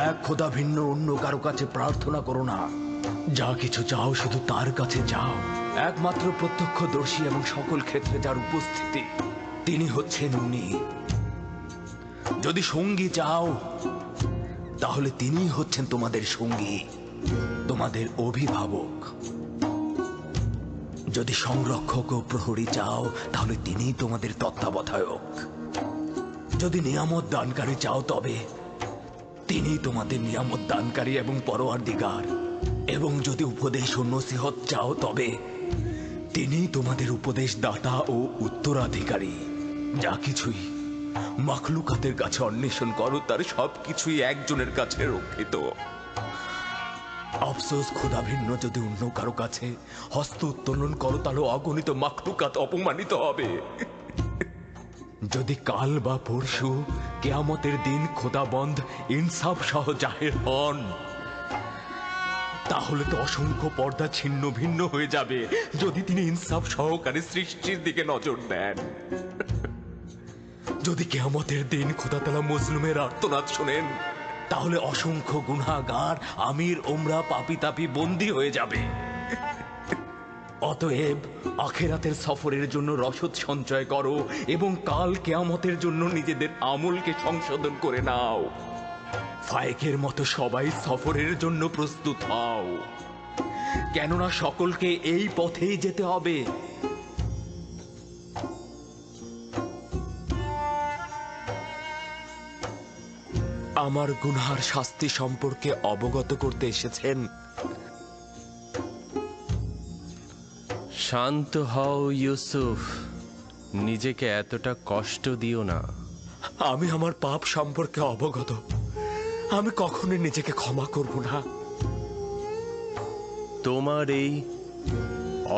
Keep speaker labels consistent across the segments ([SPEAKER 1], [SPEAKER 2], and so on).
[SPEAKER 1] এক খোদা ভিন্ন অন্য কারো কাছে প্রার্থনা করো না। যা কিছু চাও শুধু তার কাছে চাও। একমাত্র প্রত্যক্ষদর্শী এবং সকল ক্ষেত্রে যার উপস্থিতি, তিনি হচ্ছেন উনি। যদি সঙ্গী চাও তাহলে তিনি হচ্ছেন তোমাদের সঙ্গী, তোমাদের অভিভাবক। যদি সংরক্ষক ও প্রহরী চাও তাহলে তিনি তোমাদের তত্ত্বাবধায়ক। যদি নিয়ামত দানকারী চাও তবে তিনি তোমাদের নিয়ামত দানকারী এবং পরওয়ারদিগার। এবং যদি উপদেশ ও নসিহত চাও তবে তিনি তোমাদের উপদেশ দাতা ও উত্তরাধিকারী। যা কিছুই মাখলুকাতের কাছে অন্বেষণ করো তার সবকিছুই একজনের কাছে রক্ষিত। আফসোস, খোদা ভিন্ন যদি অন্য কারো কাছে হস্ত উত্তোলন করো তাহলে অগণিত মাখলুকাত অপমানিত হবে। যদি কাল বা পরশু কিয়ামতের দিন খোদাবন্ধ ইনসাফ সহ জাহির হন তাহলে তো অসংখ্য পর্দা ছিন্ন ভিন্ন হয়ে যাবে। যদি তিনি ইনসাফ সহকারে সৃষ্টির দিকে নজর দেন, যদি কিয়ামতের দিন খোদা তাআলা মুসলিমের আর্তনাদ শোনেন তাহলে অসংখ্য গুনাহগার আমির ওমরা পাপী তাপী বন্দী হয়ে যাবে। অতএব আখিরাতের সফরের জন্য রসদ সঞ্চয় করো এবং কাল কিয়ামতের জন্য নিজেদের আমলকে সংশোধন করে নাও। ফায়েকের মতো সবাই সফরের জন্য প্রস্তুত হও, কেননা সকলকে এই পথেই যেতে হবে। আমার গুনহার শাস্তি সম্পর্কে অবগত করতে এসেছেন।
[SPEAKER 2] শান্ত হও ইউসুফ, নিজেকে এতটা কষ্ট দিও না।
[SPEAKER 1] আমি আমার পাপ সম্পর্কে অবগত। আমি কখনোই নিজেকে ক্ষমা করব না।
[SPEAKER 2] তোমার এই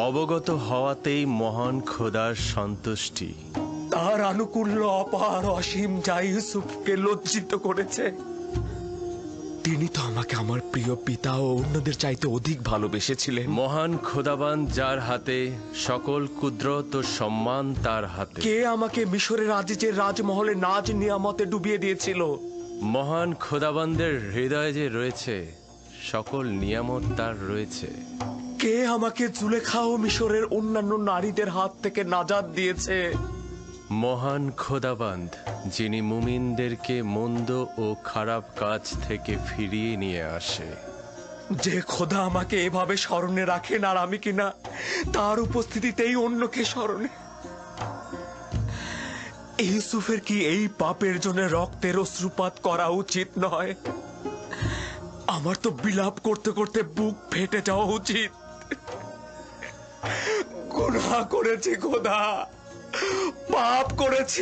[SPEAKER 2] অবগত হওয়াতেই মহান খোদার সন্তুষ্টি।
[SPEAKER 1] তার আনুকূল্য অপার অসীম যা ইউসুফকে লজ্জিত করেছে। তিনি তো আমাকে আমার প্রিয় পিতা ও অন্যদের চাইতে অধিক ভালোবেসেছিলেন।
[SPEAKER 2] মহান খোদাবান যার হাতে, সকল কুদরত ও সম্মান তার হাতে।
[SPEAKER 1] কে আমাকে মিশরের আজিজের রাজমহলে নাজ নিয়ামতে ডুবিয়ে দিয়েছিল?
[SPEAKER 2] মহান খোদাবানদের হৃদয়ে যে রয়েছে সকল নিয়ামত তার রয়েছে।
[SPEAKER 1] কে আমাকে জুলেখা ও মিশরের অন্যান্য নারীদের হাত থেকে নাজাত দিয়েছে?
[SPEAKER 2] মহান খোদাবান্দ, যিনি মুমিনদেরকে মন্দ ও খারাপ কাজ থেকে ফিরিয়ে নিয়ে আসে।
[SPEAKER 1] যে খোদা আমাকে এভাবে স্মরণে রাখেন আর আমি কিনা তার উপস্থিতিতেই অন্যকে স্মরণে। ইউসুফের কি এই পাপের জন্য রক্তের অশ্রুপাত করা উচিত নয়? আমার তো বিলাপ করতে করতে বুক ফেটে যাওয়া উচিত। গুনাহ করেছি খোদা, পাপ করেছি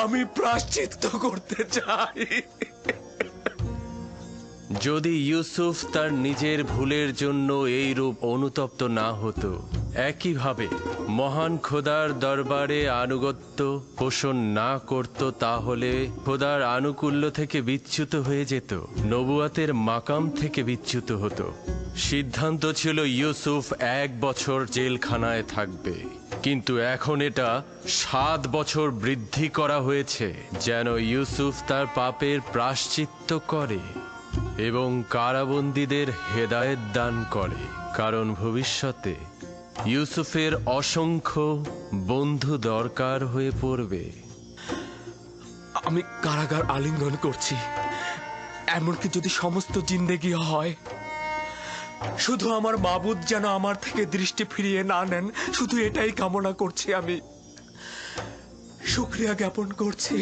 [SPEAKER 1] আমি প্রায়শ্চিত্ত করতে চাই।
[SPEAKER 2] যদি ইউসুফ তার নিজের ভুলের জন্য এই রূপ অনুতপ্ত না হতো, একইভাবে মহান খোদার দরবারে আনুগত্য পোষণ না করত, তাহলে খোদার আনুকূল্য থেকে বিচ্যুত হয়ে যেত, নবুয়াতের মাকাম থেকে বিচ্যুত হতো। সিদ্ধান্ত ছিল ইউসুফ 1 বছর জেলখানায় থাকবে, কিন্তু এখন এটা 7 বছর বৃদ্ধি করা হয়েছে যেন ইউসুফ তার পাপের প্রায়শ্চিত্ত করে। এবং কারাবন্দীদের হেদায়েত দান করে, কারণ ভবিষ্যতে ইউসুফের অসংখ্য বন্ধু দরকার হয়ে পড়বে।
[SPEAKER 1] আমি কারাগার আলিঙ্গন করছি, এমনকি যদি সমস্ত জিন্দেগি হয়। শুধু আমার মাবুদ যেন আমার থেকে দৃষ্টি ফিরিয়ে না নেন, শুধু এটাই কামনা করছি। আমি শুকরিয়া জ্ঞাপন করছি,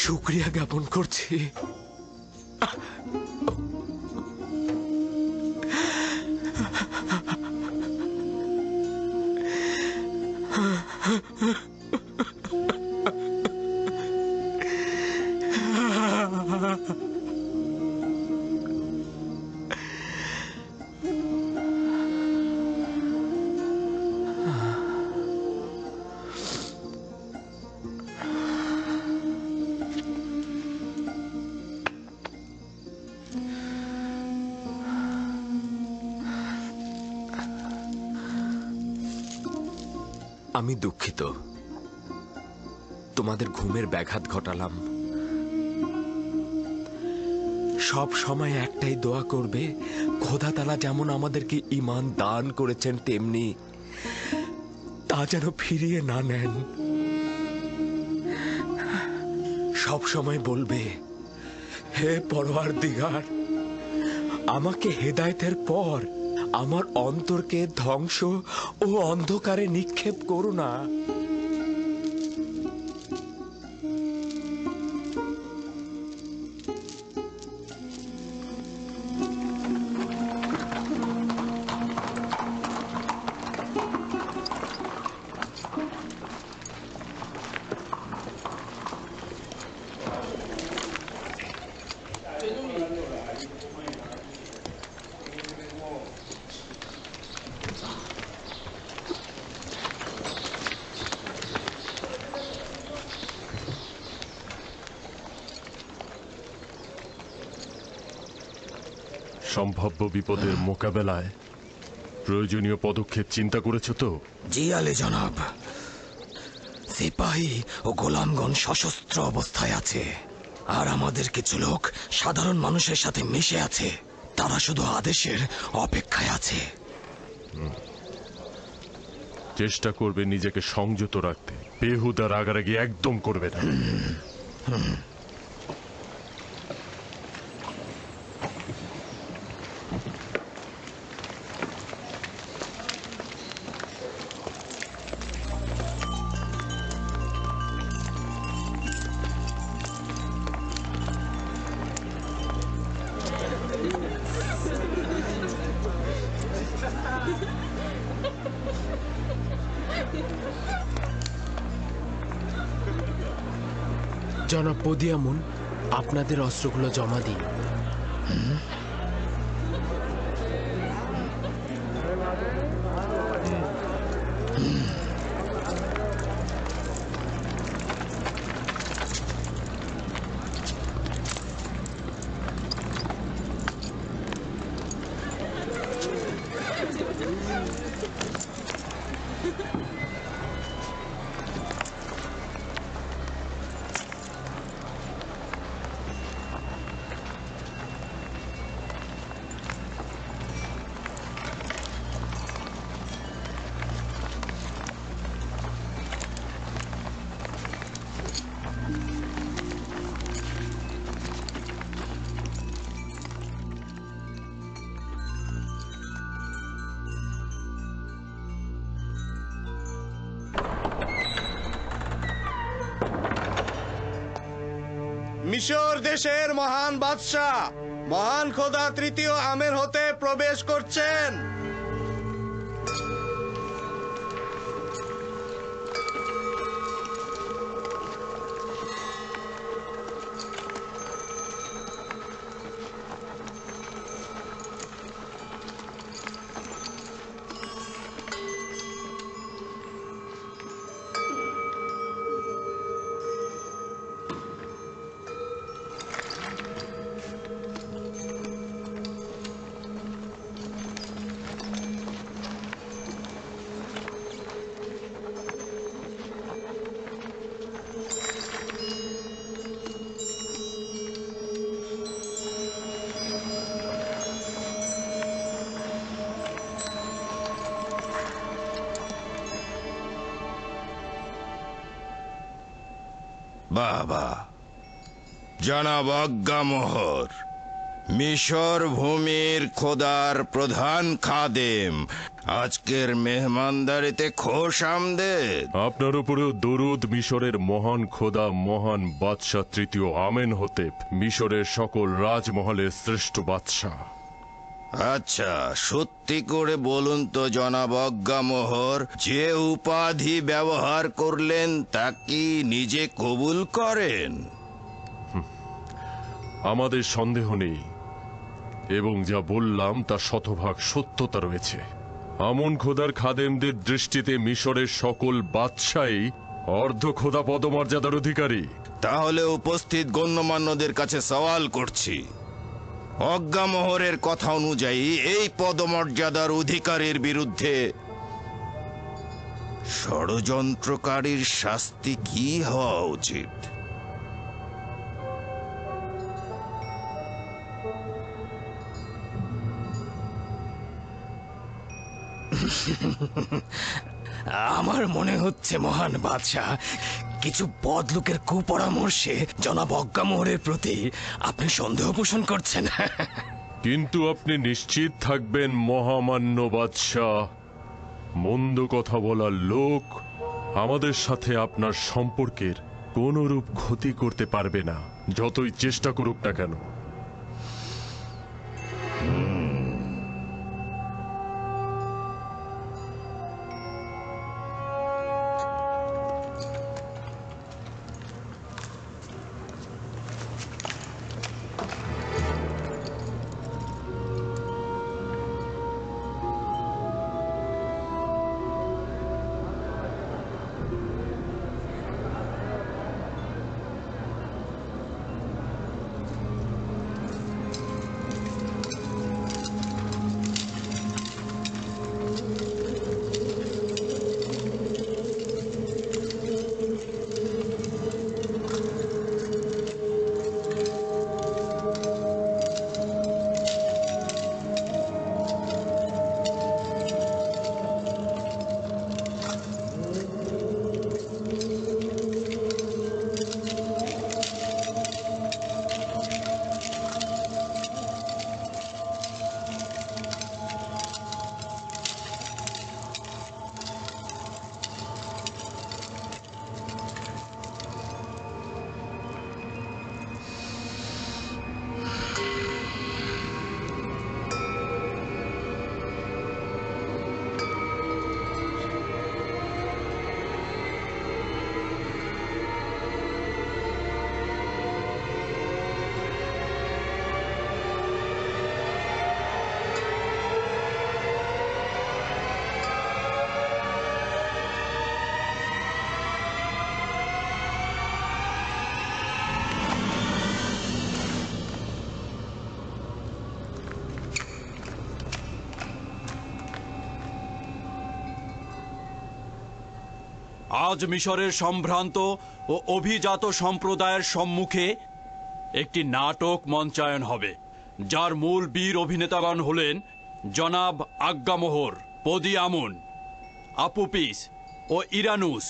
[SPEAKER 1] শুকরিয়া জ্ঞাপন করছি। আমি দুঃখিত, তোমাদের ঘুমের ব্যাঘাত ঘটালাম। সব সময় একটাই দোয়া করবে, খোদা তাআলা যেমন আমাদেরকে ঈমান দান করেছেন তেমনি তা যেন ফিরিয়ে না নেন। সব সময় বলবে, হে পরওয়ারদিগার, আমাকে হেদায়েতের পর আমার অন্তরকে ধ্বংস ও অন্ধকারে নিক্ষেপ করো না।
[SPEAKER 3] সম্ভাব্য বিপদের মোকাবেলায় প্রয়োজনীয় পদক্ষেপ চিন্তা করেছ তো?
[SPEAKER 4] জি আলী জনাব, সিপাহী ও গোলামগণ সশস্ত্র অবস্থায় আছে, আর আমাদের কিছু লোক সাধারণ মানুষের সাথে মিশে আছে। তারা শুধু আদেশের অপেক্ষায় আছে।
[SPEAKER 3] চেষ্টা করবে নিজেকে সংযত রাখতে, বেহুদা রাগারাগি একদম করবে না।
[SPEAKER 5] জনাব পদিয়ামুন, আপনাদের অস্ত্রগুলো জমা দিন।
[SPEAKER 6] মিশর দেশের মহান বাদশাহ মহান খোদা তৃতীয় আমের হতে প্রবেশ করছেন।
[SPEAKER 7] বাবা, জনাব আজ্ঞামোহর, মিশর ভূমির খোদার প্রধান খাদেম, আজকের মেহমানদারিতে খোশ আমদেদ।
[SPEAKER 3] আপনার উপরেও দরুদ মিশরের মহান খোদা, মহান বাদশাহ তৃতীয় আমেনহোতেপ, মিশরের সকল রাজমহলের শ্রেষ্ঠ বাদশাহ।
[SPEAKER 7] আচ্ছা, সত্যি করে বলুন তো জনাব আজ্ঞামোহর, যে উপাধি ব্যবহার করলেন তা কি নিজে কবুল করেন?
[SPEAKER 3] আমাদের সন্দেহ নেই, এবং যা বললাম তা শতভাগ সত্যতা রয়েছে। আমন খোদার খাদেমদের দৃষ্টিতে মিশরের সকল বাদশাই অর্ধ খোদা পদমর্যাদার অধিকারী।
[SPEAKER 7] তাহলে উপস্থিত গণ্যমান্যদের কাছে সওয়াল করছি, অজ্ঞামোহরের কথা অনুযায়ী এই পদমর্যাদার অধিকারীর বিরুদ্ধে ষড়যন্ত্রকারীর শাস্তি কি হওয়া উচিত?
[SPEAKER 4] আমার মনে হচ্ছে মহান বাদশাহ, কিছু বদলোকের কুপরামর্শে জনাব অজ্ঞামোহরের প্রতি আপনি সন্দেহ পোষণ করছেন।
[SPEAKER 3] কিন্তু আপনি নিশ্চিত থাকবেন মহামান্য বাদশাহ, মন্দ কথা বলার লোক আমাদের সাথে আপনার সম্পর্কের কোনরূপ ক্ষতি করতে পারবে না, যতই চেষ্টা করুক না কেন।
[SPEAKER 8] আজ মিশরের সম্ভ্রান্ত ও অভিজাত সম্প্রদায়ের সম্মুখে একটি নাটক মঞ্চায়ন হবে, যার মূল বীর অভিনেতাগণ হলেন জনাব আজ্ঞামোহর, পদিয়ামুন, আপুপিস ও ইরানুস।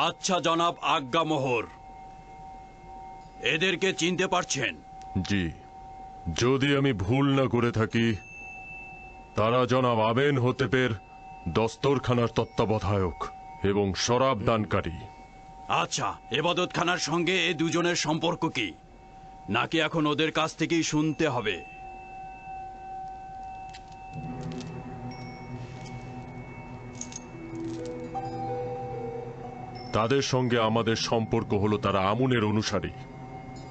[SPEAKER 8] আচ্ছা জনাব আজ্ঞামোহর, এদেরকে চিনতে পারছেন?
[SPEAKER 3] জি, যদি আমি ভুল না করে থাকি, তারা জনাব আমেনহোতেপের দস্তরখানার তত্ত্বাবধায়ক এবং শরাব দানকারী।
[SPEAKER 8] আচ্ছা, এবাদতখানার সঙ্গে এই দুজনের সম্পর্ক কি, নাকি এখন ওদের কাছ থেকেই শুনতে হবে?
[SPEAKER 3] তাদের সঙ্গে আমাদের সম্পর্ক হলো তারা আমুনের অনুসারী,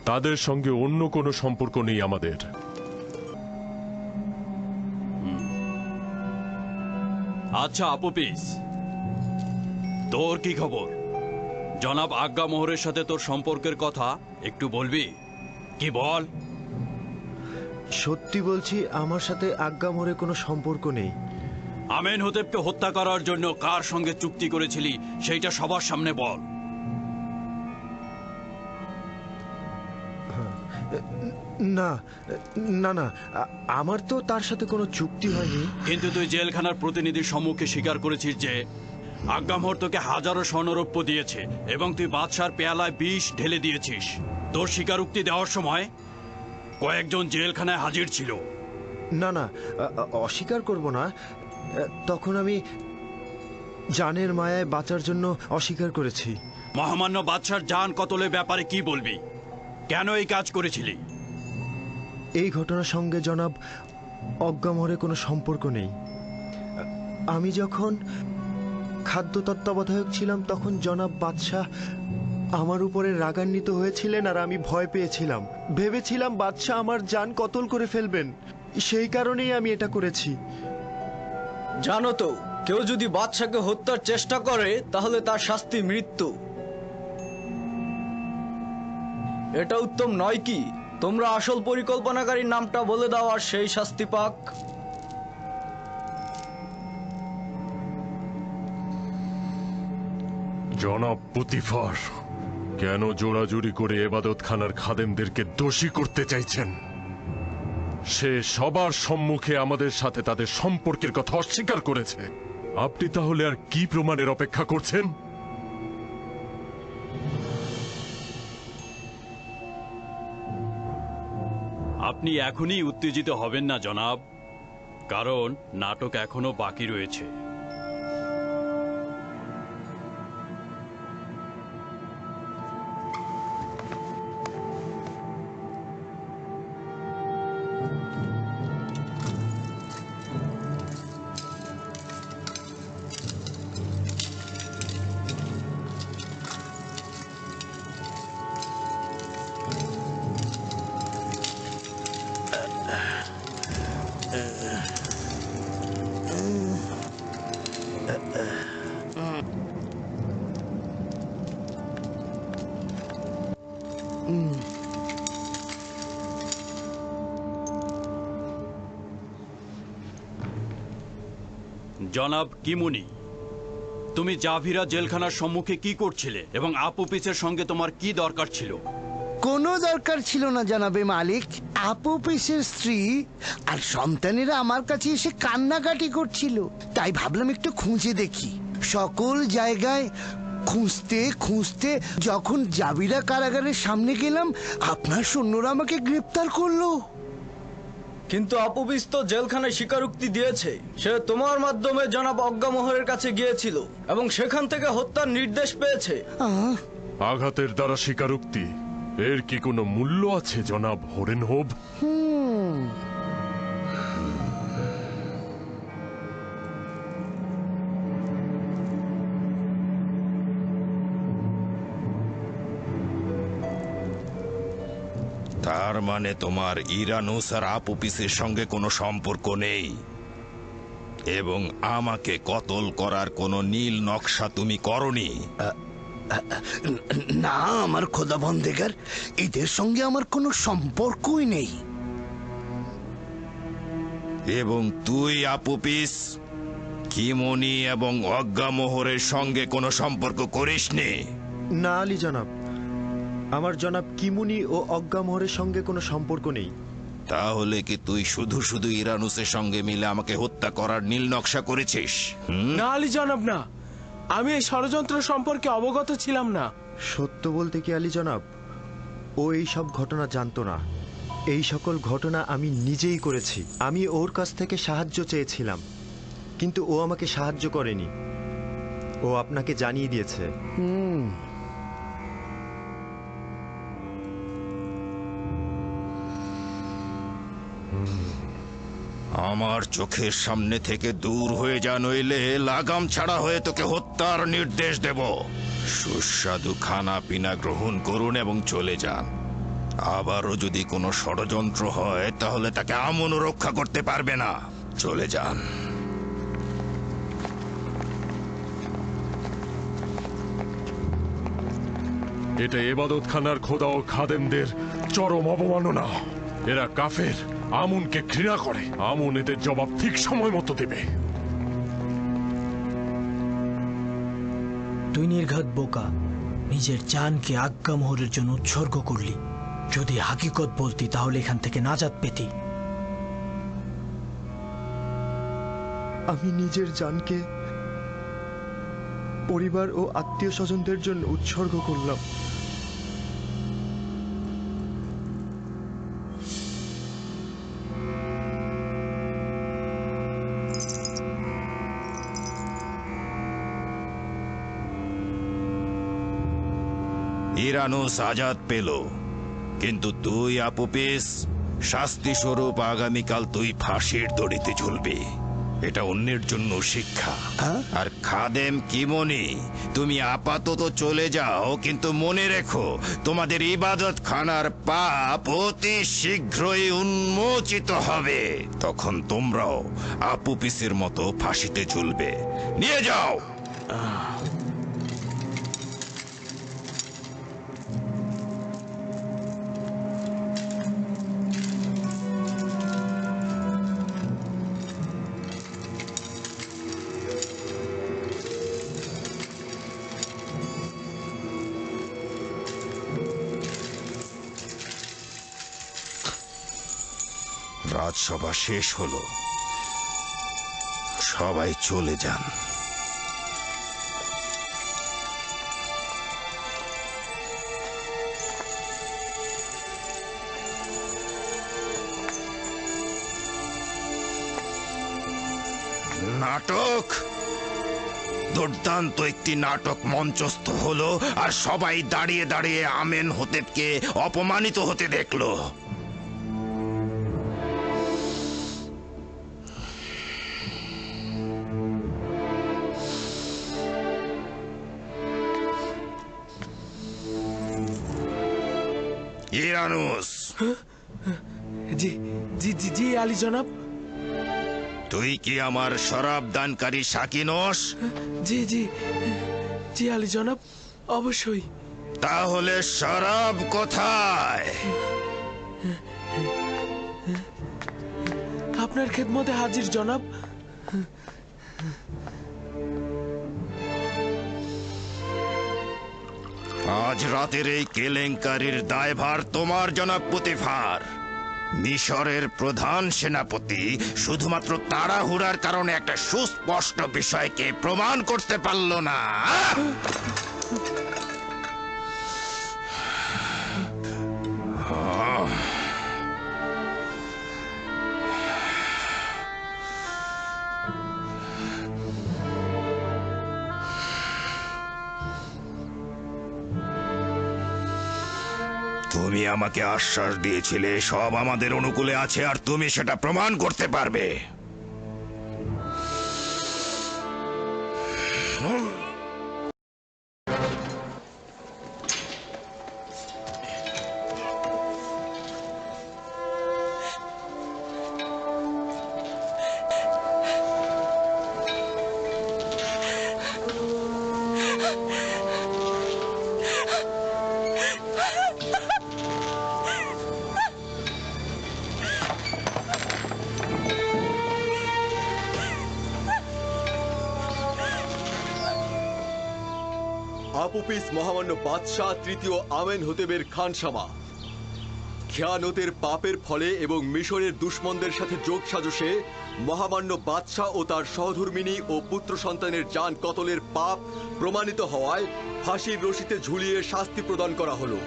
[SPEAKER 3] তাদের সঙ্গে অন্য কোনো সম্পর্ক নেই আমাদের।
[SPEAKER 8] আচ্ছা আপুপিস, তোর কি খবর? জনাব আজ্ঞামোহরের সাথে তোর সম্পর্কের কথা একটু বলবি কি? বল।
[SPEAKER 9] সত্যি বলছি, আমার সাথে আজ্ঞামোহরের কোনো সম্পর্ক নেই।
[SPEAKER 8] আমেনহোতেপকে হত্যা করার জন্য কার সঙ্গে চুক্তি করেছিলি সেইটা সবার সামনে বল।
[SPEAKER 9] না না না, আমার তো তার সাথে কোনো চুক্তি হয়নি।
[SPEAKER 8] কিন্তু তুই জেলখানার প্রতিনিধির সম্মুখে স্বীকার করেছিস যে আজ্ঞামোহর তোকে হাজারো স্বর্ণরৌপ্য দিয়েছে এবং তুই বাদশার পেয়ালায় বিষ ঢেলে দিয়েছিস। তোর স্বীকারোক্তি দেওয়ার সময় কয়েকজন জেলখানায় হাজির ছিল।
[SPEAKER 9] না না, অস্বীকার করব না। তখন আমি জানের মায়ায় বাঁচার জন্য অস্বীকার করেছি।
[SPEAKER 8] মহামান্য বাদশার জান কতলের ব্যাপারে কি বলবি? কেন এই কাজ করেছিলি?
[SPEAKER 9] এই ঘটনার সঙ্গে জনাব অজ্ঞামোহরের কোনো সম্পর্ক নেই। আমি যখন খাদ্য তত্ত্বাবধায়ক ছিলাম তখন জনাব বাদশাহ আমার উপরে রাগান্বিত হয়েছিলেন আর আমি ভয় পেয়েছিলাম। ভেবেছিলাম বাদশাহ আমার জান কতল করে ফেলবেন, সেই কারণেই আমি এটা করেছি।
[SPEAKER 10] জানো তো, কেউ যদি বাদশাকে হত্যার চেষ্টা করে তাহলে তার শাস্তি মৃত্যু। এটা উত্তম নয় কি? তোমরা আসল পরিকল্পনাকারীর নামটা বলে দাও আর সেই শাস্তি পাক।
[SPEAKER 3] জনাব পুতিফার, কেন জোড়াজুড়ি করে এবাদতখানার খাদেমদেরকে দোষী করতে চাইছেন? সে সবার সম্মুখে আমাদের সাথে তাদের সম্পর্কের কথা অস্বীকার করেছে। আপনি তাহলে আর কি প্রমাণের অপেক্ষা করছেন?
[SPEAKER 8] আপনি এখনই উত্তেজিত হবেন না জনাব, কারণ নাটক এখনো বাকি রয়েছে। জনাব কিমুনি, তুমি জাভিরা জেলখানার সম্মুখে কি করছিলে এবং আপুপিসের সঙ্গে তোমার কি দরকার ছিল?
[SPEAKER 11] কোনো দরকার ছিল না জনাবে মালিক। আপুপিসের স্ত্রী আর সন্তানেরা আমার কাছে এসে কান্নাকাটি করছিল, তাই ভাবলাম একটু খুঁজে দেখি। সকল জায়গায় খুঁজতে খুঁজতে যখন জাভিরা কারাগারের সামনে গেলাম, আপনার সৈন্যরা আমাকে গ্রেপ্তার করলো।
[SPEAKER 10] কিন্তু আপুবিস তো জেলখানায় স্বীকারোক্তি দিয়েছে সে তোমার মাধ্যমে জনাব অজ্ঞামোহরের কাছে গিয়েছিল এবং সেখান থেকে হত্যার নির্দেশ পেয়েছে।
[SPEAKER 3] আঘাতের দ্বারা স্বীকারোক্তি, এর কি কোনো মূল্য আছে জনাব হরেনহোভ?
[SPEAKER 7] তার মানে তোমার ইরানুস আর আপুপিসের সঙ্গে কোনো সম্পর্ক নেই এবং আমাকে কতল করার কোনো নীল নকশা তুমি করনি?
[SPEAKER 11] না আমার খোদা বন্দেগার, এদের সঙ্গে আমার কোনো সম্পর্কই নেই।
[SPEAKER 7] এবং তুই আপুপিস, কিমনি এবং অজ্ঞামোহরের সঙ্গে কোনো সম্পর্ক করিসনি?
[SPEAKER 9] না আলী জনাব, আমার জনাব কিমুনি ও অজ্ঞামোহরের সঙ্গে কোনো সম্পর্ক নেই।
[SPEAKER 7] তাহলে কি তুই শুধু শুধু ইরানুসের সঙ্গে মিলে আমাকে হত্যা করার নীল নকশা করেছিস?
[SPEAKER 5] না আলী জনাব, না, আমি এই ষড়যন্ত্র সম্পর্কে অবগত ছিলাম না।
[SPEAKER 9] সত্য বলতে কি আলী জনাব, ও এই সব ঘটনা জানতো না। এই সকল ঘটনা আমি নিজেই করেছি। আমি ওর কাছ থেকে সাহায্য চেয়েছিলাম, কিন্তু ও আমাকে সাহায্য করেনি। ও আপনাকে জানিয়ে দিয়েছে।
[SPEAKER 7] আমার চোখের সামনে থেকে দূর হয়ে যা, নইলে লাগাম ছাড়া হয়ে তোকে হত্যার নির্দেশ দেব। সুস্বাদু খানা পিনা গ্রহণ করুন এবং চলে যান। আবারও যদি কোনো ষড়যন্ত্র হয় তাহলে তাকে আমনও রক্ষা করতে পারবে না। চলে যান।
[SPEAKER 3] এটা এবাদতখানার খোদা ও খাদেমদের চরম অবমাননা। এরা কাফের, আমুনকে ঘৃণা করে। আমুন এদের জবাব ঠিক সময় মতো দেবে।
[SPEAKER 12] তুই নির্ঘাত বোকা, নিজের জানকে আজ্ঞামোহরের জন্য উৎসর্গ করলি। যদি হাকিকত বলতি তাহলে এখান থেকে নাজাত পেতি।
[SPEAKER 9] আমি নিজের জানকে পরিবার ও আত্মীয় স্বজনদের জন্য উৎসর্গ করলাম।
[SPEAKER 7] ইরানুস আজাদ পেল, কিন্তু তুই আপুপিস শাস্তি স্বরূপ আগামীকাল তুই ফাঁসির দড়িতে ঝুলবি। এটা অন্যের জন্য শিক্ষা। আর খাদেম কিমনি, তুমি আপাতত চলে যাও, কিন্তু মনে রেখো তোমাদের ইবাদত খানার পাপ অতি শীঘ্রই উন্মোচিত হবে। তখন তোমরাও আপুপিসের মতো ফাঁসিতে ঝুলবে। নিয়ে যাও। রাজসভা শেষ হলো, সবাই চলে যান। নাটক, দুর্দান্ত একটি নাটক মঞ্চস্থ হলো, আর সবাই দাঁড়িয়ে দাঁড়িয়ে আমেন হোতেবকে অপমানিত হতে দেখলো। ইরানুস,
[SPEAKER 5] জি জি জি জি আলী জনাব।
[SPEAKER 7] তুই কি আমার শরাব দানকারী সাকি নস?
[SPEAKER 5] জি জি জি আলী জনাব, অবশ্যই।
[SPEAKER 7] তাহলে শরাব কোথায়?
[SPEAKER 5] আপনার খেদমতে হাজির জনাব।
[SPEAKER 7] আজ রাতের এই কেলেঙ্কারির দায়ভার তোমার, জনাব পুতিফার। মিশরের প্রধান সেনাপতি শুধুমাত্র তাড়াহুড়ার কারণে একটা সুস্পষ্ট বিষয়কে প্রমাণ করতে পারল না। তুমি আমাকে আশ্বাস দিয়েছিলে সব আমাদের অনুকূলে আছে, আর তুমি সেটা প্রমাণ করতে পারবে।
[SPEAKER 13] আপুপিস মহামান্য বাদশাহ তৃতীয় আমেন হোতেবের খানসামা খেয়ানতের পাপের ফলে এবং মিশরের দুশ্মনদের সাথে যোগ সাজসে মহামান্য বাদশাহ ও তার সহধর্মিনী ও পুত্র সন্তানের জান কতলের পাপ প্রমাণিত হওয়ায় ফাঁসির রশিতে ঝুলিয়ে শাস্তি প্রদান করা হলো।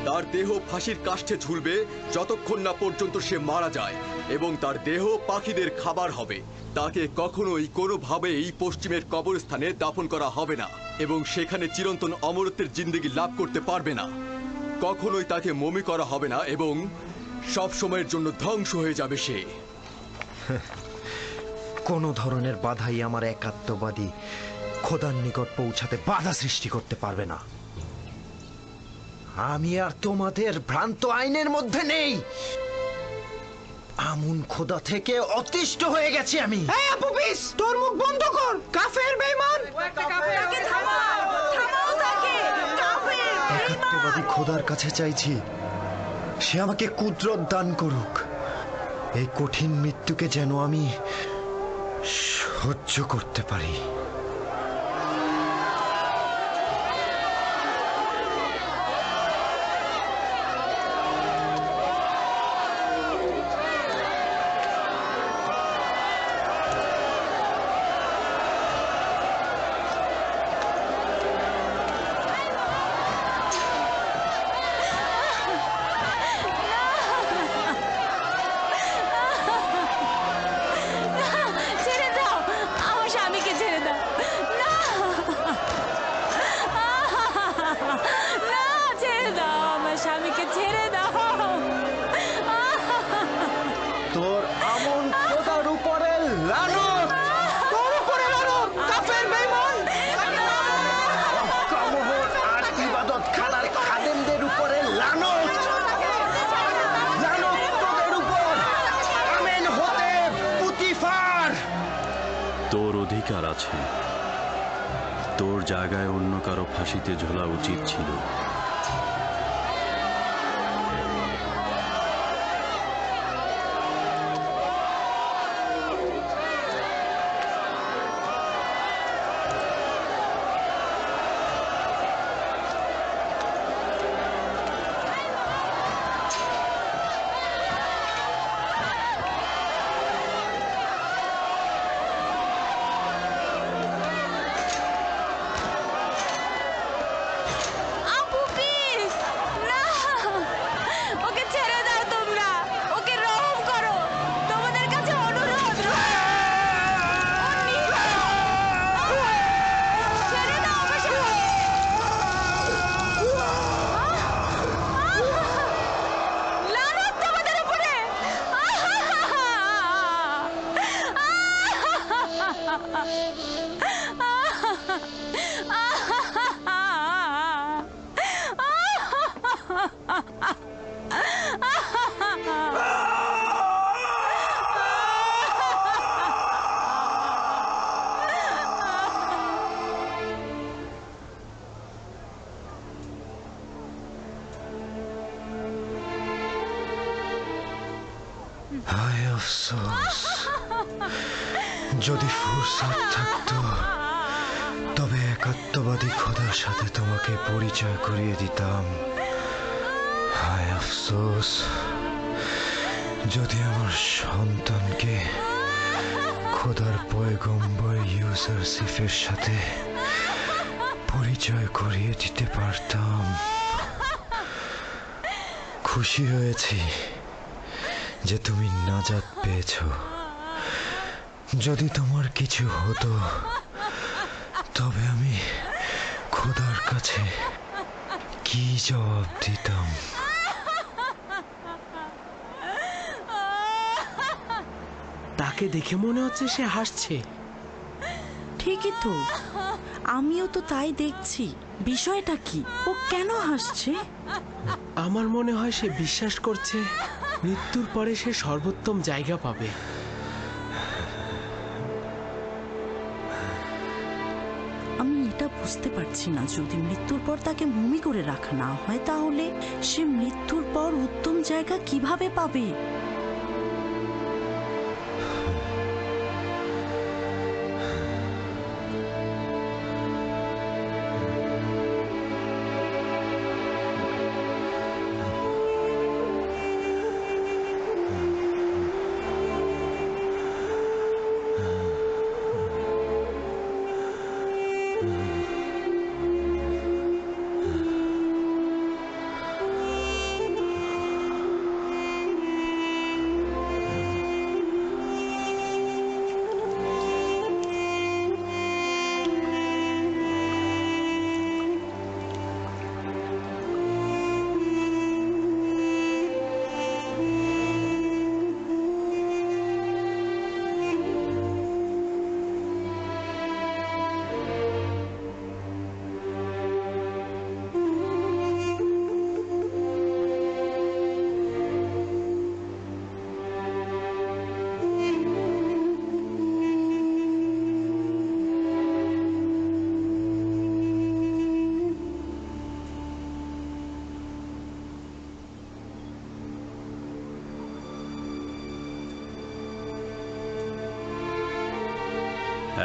[SPEAKER 13] তার দেহ ফাঁসির কাষ্ঠে ঝুলবে যতক্ষণ না পর্যন্ত সে মারা যায়, এবং তার দেহ পাখিদের খাবার হবে। তাকে কখনোই কোনোভাবেই পশ্চিমের কবরস্থানে দাফন করা হবে না, এবং সেখানে চিরন্তন অমরত্বের জিন্দেগি লাভ করতে পারবে না। কখনোই তাকে মমি করা হবে না, এবং সব সময়ের জন্য ধ্বংস হয়ে যাবে সে।
[SPEAKER 9] কোনো ধরনের বাধাই আমার একাত্মবাদী খোদার নিকট পৌঁছাতে বাধা সৃষ্টি করতে পারবে না। আমি আর তোমাদের ভ্রান্ত আইনের মধ্যে নেই। আমুন খোদা থেকে অতিষ্ঠ হয়ে গেছি আমি।
[SPEAKER 11] এই আপুপিস, তোর মুখ বন্ধ কর, কাফের বেঈমান।
[SPEAKER 9] একাত্মবাদী খোদার কাছে চাইছি সে আমাকে কুদরত দান করুক। এই কঠিন মৃত্যুকে যেন আমি সহ্য করতে পারি। লানত তোর উপরে লানত কাফের বেঈমান অজ্ঞামোহর আর ইবাদতখানার খাদেমদের উপরে লানত লানত তোদের উপর আমেন হতে পুতিফার
[SPEAKER 8] তোর অধিকার আছে, তোর জায়গায় অন্য কারো ফাঁসিতে ঝোলা উচিত ছিল।
[SPEAKER 9] হায় আফসোস, যদি ফুরসত থাকতো তবে একাত্মবাদী খোদার সাথে তোমাকে পরিচয় করিয়ে দিতাম। হায় আফসোস, যদি আমার সন্তানকে খোদার পয়গম্বর ইউসুফের সাথে পরিচয় করিয়ে দিতে পারতাম। খুশি হয়েছি যে তুমি নাজাত পেয়েছো। যদি তোমার কিছু হতো তবে আমি খোদার কাছে কি জবাব দিতাম?
[SPEAKER 5] তাকে দেখে মনে হচ্ছে সে হাসছে।
[SPEAKER 14] ঠিকই তো, আমিও তো তাই দেখছি। বিষয়টা কি? ও কেন হাসছে?
[SPEAKER 5] আমার মনে হয় সে বিশ্বাস করছে মৃত্যুর পরে সে সর্বোত্তম জায়গা পাবে।
[SPEAKER 14] আমি এটা বুঝতে পারছি না, যদি মৃত্যুর পর তাকে মমি করে রাখা না হয় তাহলে সে মৃত্যুর পর উত্তম জায়গা কিভাবে পাবে?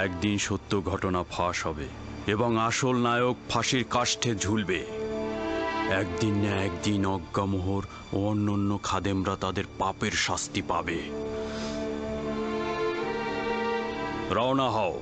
[SPEAKER 8] একদিন সত্য ঘটনা ফাঁস হবে এবং আসল নায়ক ফাঁসির কাষ্ঠে ঝুলবে। একদিন না একদিন অজ্ঞামোহর ও অন্যান্য খাদেমরা তাদের পাপের শাস্তি পাবে। রওনা হও।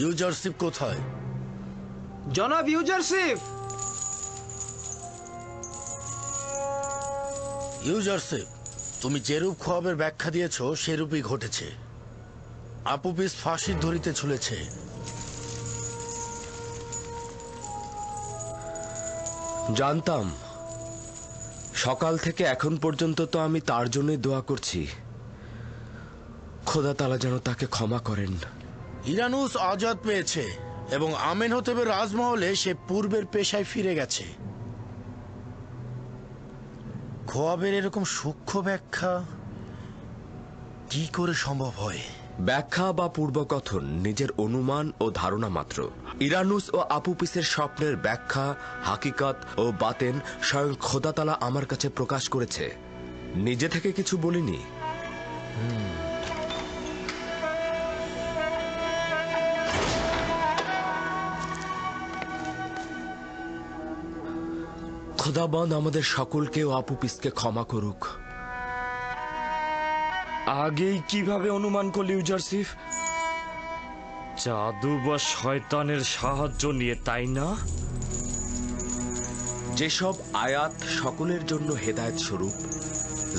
[SPEAKER 4] ইউজারশিপ কোথায়?
[SPEAKER 5] জনাব ইউজারশিপ।
[SPEAKER 4] ইউজারশিপ, তুমি যেরূপ খোয়াবের ব্যাখ্যা দিয়েছ সেরূপই ঘটেছে। আপুপিস ফাঁসির ধরিতে ঝুলেছে।
[SPEAKER 15] জানতাম। সকাল থেকে এখন পর্যন্ত তো আমি তার জন্যই দোয়া করছি, খোদা তাআলা যেন তাকে ক্ষমা করেন।
[SPEAKER 4] ইরানুস আজাদ পেয়েছে এবং আমেনহোতেবের রাজমহলে সে পূর্বের পেশায় ফিরে গেছে। খোয়াবের এরকম সূক্ষ্ম ব্যাখ্যা কি করে সম্ভব হয়?
[SPEAKER 15] ব্যাখ্যা বা পূর্বকথন নিজের অনুমান ও ধারণা মাত্র। ইরানুস ও আপুপিসের স্বপ্নের ব্যাখ্যা, হাকিকত ও বাতেন স্বয়ং খোদা তাআলা আমার কাছে প্রকাশ করেছে, নিজে থেকে কিছু বলিনি। খোদাবন্দ আমাদের সকলকে ও আপুপিসকে ক্ষমা করুক।
[SPEAKER 16] আগেই কিভাবে অনুমান করলি ইউজারশিপ? জাদু বা শয়তানের সাহায্য নিয়ে, তাই না?
[SPEAKER 15] যেসব আয়াত সকলের জন্য হেদায়েত স্বরূপ,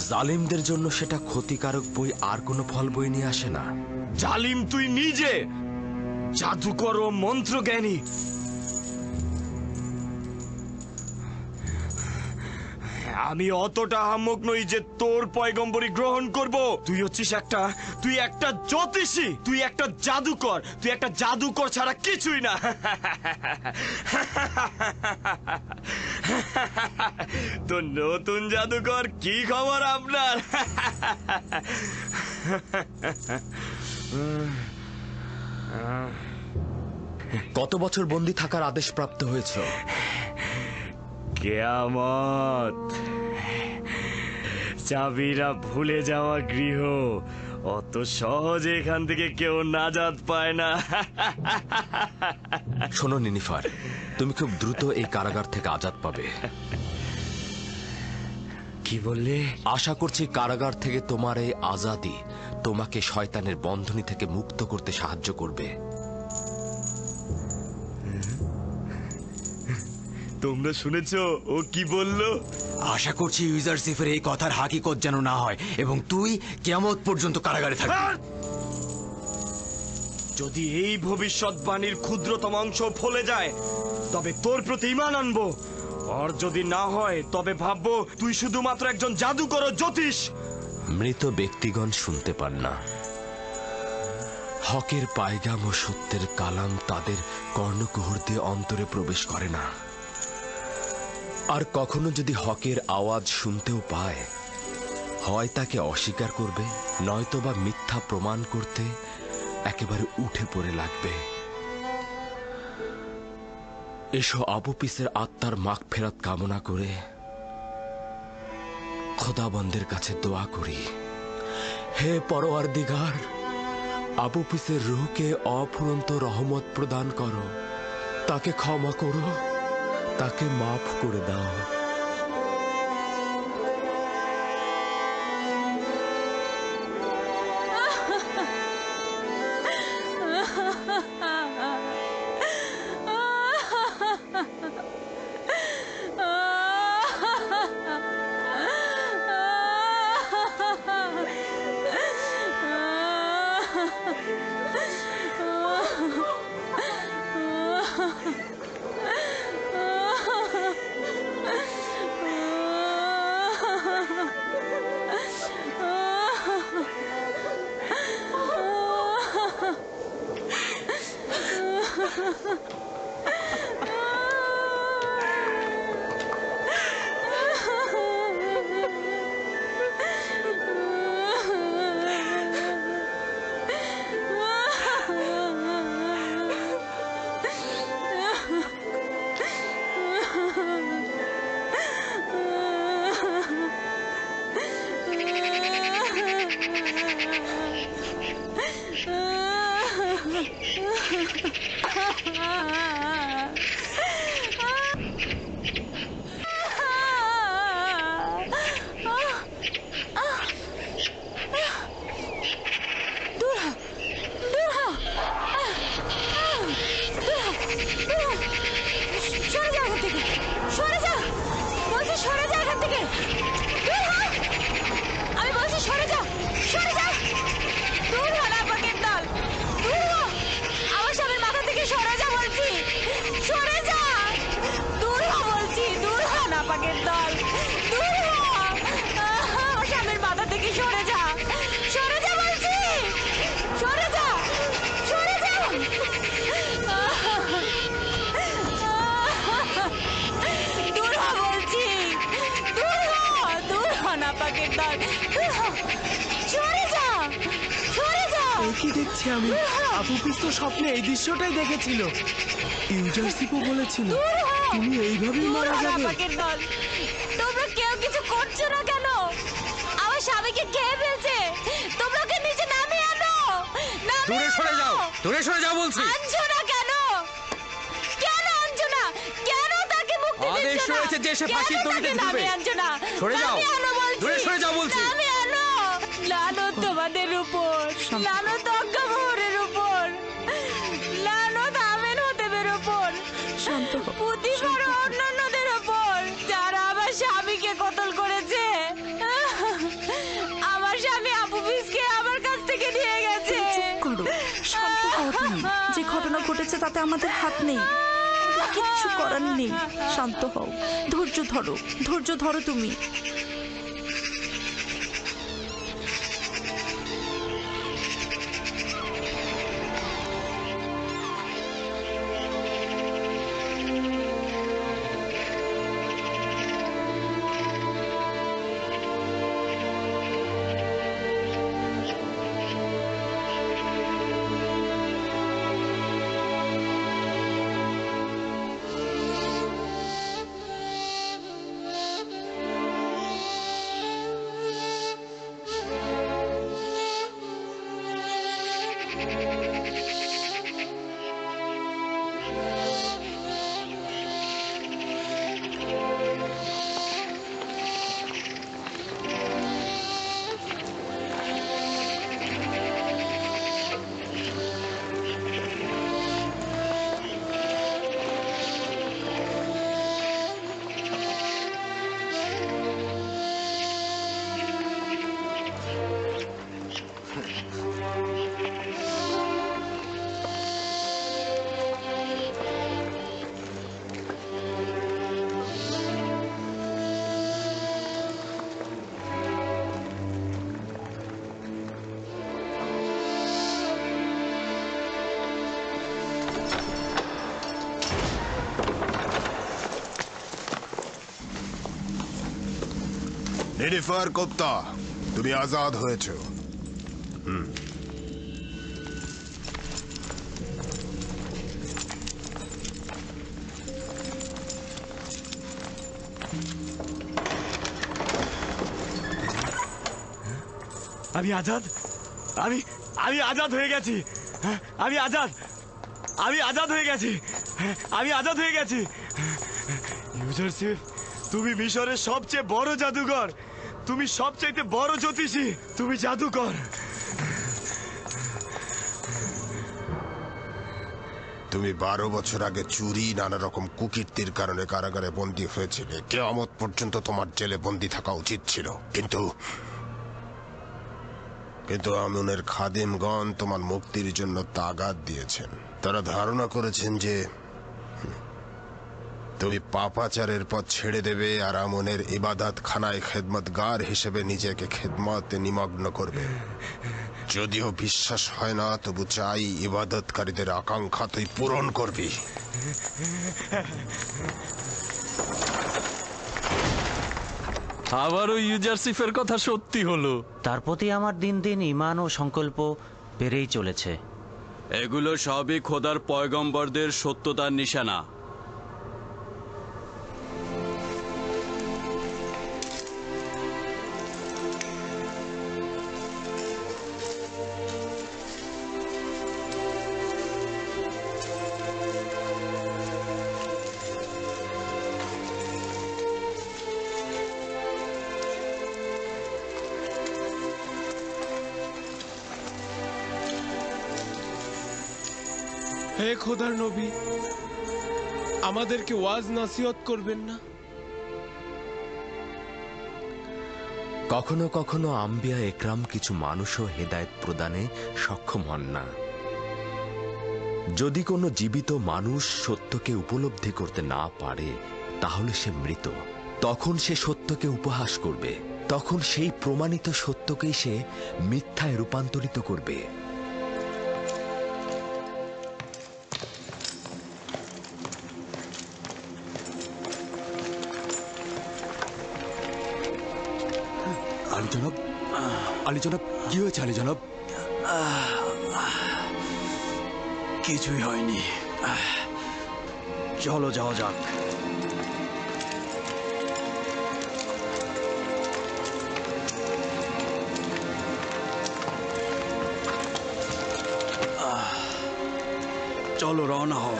[SPEAKER 15] জালিমদের জন্য সেটা ক্ষতিকারক বই আর কোনো ফল বই নিয়ে আসে না।
[SPEAKER 16] জালিম তুই নিজে, জাদুকর ও মন্ত্রজ্ঞানী। আমি অতটা আহাম্মক নই যে তোর পয়গম্বরী গ্রহণ করব। তুই হচ্ছিস তুই একটা জ্যোতিষী, তুই একটা জাদুকর, তুই একটা জাদুকর ছাড়া কিছুই না। তো নতুন জাদুকর, কি খবর আপনার?
[SPEAKER 15] কত বছর বন্দী থাকার আদেশ প্রাপ্ত হয়েছে?
[SPEAKER 16] কিয়ামত। চাবিরা ভুলে যাওয়া গৃহ, অত সহজে এখান থেকে কেউ নাজাত পায় না।
[SPEAKER 15] শোনো নিনিফার, তুমি খুব দ্রুত এই কারাগার থেকে আজাদ পাবে।
[SPEAKER 16] কি বললে?
[SPEAKER 15] আশা করছি কারাগার থেকে তোমার এই আজাদি তোমাকে শয়তানের বন্ধনী থেকে মুক্ত করতে সাহায্য করবে।
[SPEAKER 16] তোমরা শুনেছো ও কি বললো?
[SPEAKER 17] আশা করছি ইউজারশিপের এই কথার হাকিকত যেন না হয় এবং তুই কিয়ামত পর্যন্ত কারাগারে থাকবি।
[SPEAKER 16] যদি এই ভবিষ্যৎবাণীর ক্ষুদ্রতম অংশ ফলে যায় তবে তোর প্রতি ঈমান আনবো, আর যদি না হয় তবে ভাববো তুই শুধুমাত্র একজন জাদুকর ও জ্যোতিষ।
[SPEAKER 15] মৃত ব্যক্তিগণ শুনতে পান না। হকের পায়গাম ও সত্যের কালাম তাদের কর্ণকুহর দিয়ে অন্তরে প্রবেশ করে না। আর কখনো যদি হকের আওয়াজ শুনতেও পায়, হয় তাকে অস্বীকার করবে, নয়তোবা মিথ্যা প্রমাণ করতে একেবারে উঠে পড়ে লাগবে। এসো আপুপিসের আত্মার মাগফিরাত কামনা করে খোদাবন্দের কাছে দোয়া করি। হে পরওয়ারদিগার, আপুপিসের রূহকে অফুরন্ত রহমত প্রদান করো, তাকে ক্ষমা করো, তাকে মাফ করে দাও।
[SPEAKER 5] কি দেখছি আমি? আপুপিস তো স্বপ্নে এই দৃশ্যটাই দেখেছিল। ইউজারশিপও বলেছিল তুমি এইভাবেই মারা যাবে।
[SPEAKER 18] তোমরা কেউ কিছু করছো না কেন? আমার স্বামীকে খেয়ে ফেলছে। তোমরা ওকে নিচে নামিয়ে আনো।
[SPEAKER 17] দূরে সরে যাও, দূরে সরে যাও বলছি।
[SPEAKER 18] আনছো না কেন? কেন আনছো না? কেন তাকে মুক্তি দিচ্ছ না?
[SPEAKER 17] আদেশ রয়েছে যে সে ফাঁসির দড়িতে ঝুলবে।
[SPEAKER 18] আনছো না?
[SPEAKER 17] সরে যাও, দূরে সরে যাও বলছি।
[SPEAKER 18] নামিয়ে আনো। লানত তোমাদের উপর, লানত অজ্ঞামোহরের উপর, লানত আমেন হতেবের উপর, প্রতিবার অন্যান্যদের উপর যারা আমার স্বামীকে কতল করেছে। আমার স্বামী আপুবিসকে আমার কাছ থেকে নিয়ে গেছে।
[SPEAKER 14] শান্ত হও তুমি। যে ঘটনা ঘটেছে তাতে আমাদের হাত নেই, কিচ্ছু করার নেই। শান্ত হও, ধৈর্য ধরো, ধৈর্য ধরো তুমি।
[SPEAKER 19] নিনিফার কোপ্তা, তুমি আজাদ হয়েছ।
[SPEAKER 16] আমি আজাদ, আমি আমি আজাদ হয়ে গেছি। আমি আজাদ, আমি আজাদ হয়ে গেছি। আমি আজাদ হয়ে গেছি। ইউজারশিপ, তুমি মিশরের সবচেয়ে বড় জাদুকর। তুমি সবচাইতে বড় জ্যোতিষী। তুমি জাদুকর।
[SPEAKER 19] তুমি 12 বছর আগে চুরি, নানা রকম কুকীর্তির কারণে কারাগারে বন্দী হয়েছিলে। কিয়ামত পর্যন্ত তোমার জেলে বন্দী থাকা উচিত ছিল, কিন্তু আমনের খাদেমগণ তোমার মুক্তির জন্য তাগাদ দিয়েছেন। তারা ধারণা করেছেন যে তুমি পাপাচারের পথ ছেড়ে দেবে আর আমনের ইবাদত খানায় খেদমতগার হিসেবে নিজেকে খেদমতে নিমগ্ন করবে। যদিও বিশ্বাস হয় না, তবু চাই ইবাদতকারীদের আকাঙ্ক্ষা তুই পূরণ করবি।
[SPEAKER 2] আবারও ইউজারশিপের কথা সত্যি হলো।
[SPEAKER 20] তার প্রতি আমার দিন দিন ঈমান ও সংকল্প বেড়েই চলেছে।
[SPEAKER 8] এগুলো সবই খোদার পয়গম্বরদের সত্যতার নিশানা।
[SPEAKER 5] হে খোদার নবী, আমাদেরকে ওয়াজ নাসিহত করবেন না?
[SPEAKER 15] কখনো কখনো আম্বিয়া একরাম কিছু মানুষও হেদায়েত প্রদানে সক্ষম হন না। যদি কোনো জীবিত মানুষ সত্যকে উপলব্ধি করতে না পারে, তাহলে সে মৃত। তখন সে সত্যকে উপহাস করবে, তখন সেই প্রমাণিত সত্যকেই সে মিথ্যায় রূপান্তরিত করবে।
[SPEAKER 17] আলী জনাব, কি হয়েছে আলী জনাব?
[SPEAKER 8] কিছুই হয়নি। চলো যাওয়া যাক। চলো রওনা হও।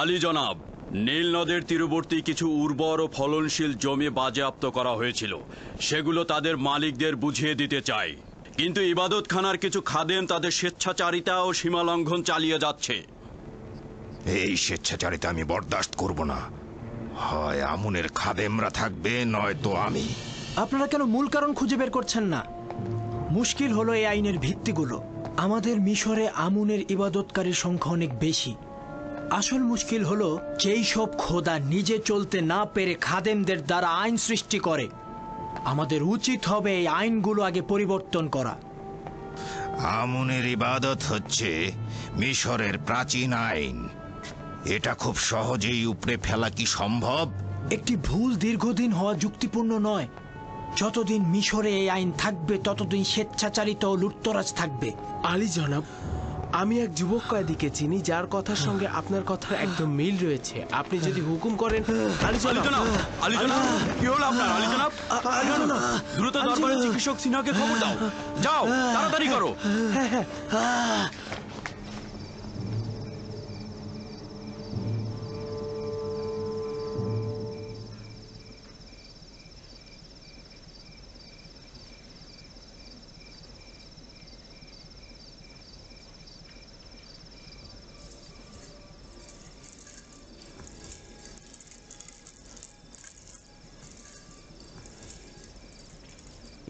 [SPEAKER 8] আলী জনাব, নীল নদের তীরবর্তী কিছু উর্বর ও ফলনশীল জমি বাজেয়াপ্ত করা হয়েছিল, সেগুলো তাদের মালিকদের বুঝিয়ে দিতে চাই। কিন্তু ইবাদতখানার কিছু খাদেম তাদের স্বেচ্ছাচারিতা ও সীমালঙ্ঘন চালিয়ে যাচ্ছে।
[SPEAKER 7] এই স্বেচ্ছাচারিতা আমি বরদাস্ত করব না। হয় আমুনের খাদেমরা থাকবে, নয়তো আমি।
[SPEAKER 12] আপনারা কেন মূল কারণ খুঁজে বের করছেন না? মুশকিল হলো এই আইনের ভিত্তিগুলো। আমাদের মিশরে আমুনের ইবাদতকারীর সংখ্যা অনেক বেশি। আসল মুশকিল হলো যেই সব খোদা নিজে চলতে না পেরে খাদেমদের দ্বারা আইন সৃষ্টি করে। আমাদের উচিত হবে এই আইনগুলো আগে পরিবর্তন করা।
[SPEAKER 7] আমুনের ইবাদত হচ্ছে মিশরের প্রাচীন আইন। এটা খুব সহজেই উপড়ে ফেলা কি সম্ভব?
[SPEAKER 12] একটি ভুল দীর্ঘদিন হওয়া যুক্তিপূর্ণ নয়। যতদিন মিশরে এই আইন থাকবে ততদিন স্বেচ্ছাচারিত ও লুটতরাজ থাকবে।
[SPEAKER 5] আলী জনাব, আমি এক যুবক কয়েদিকে চিনি যার কথার সঙ্গে আপনার কথার একদম মিল রয়েছে। আপনি যদি হুকুম করেন।
[SPEAKER 8] আলী জনাব, কি হলো আপনার? আলী জনাব, দ্রুত দরবারের চিকিৎসক সিনহাকে খবর দাও। যাও, তাড়াতাড়ি করো।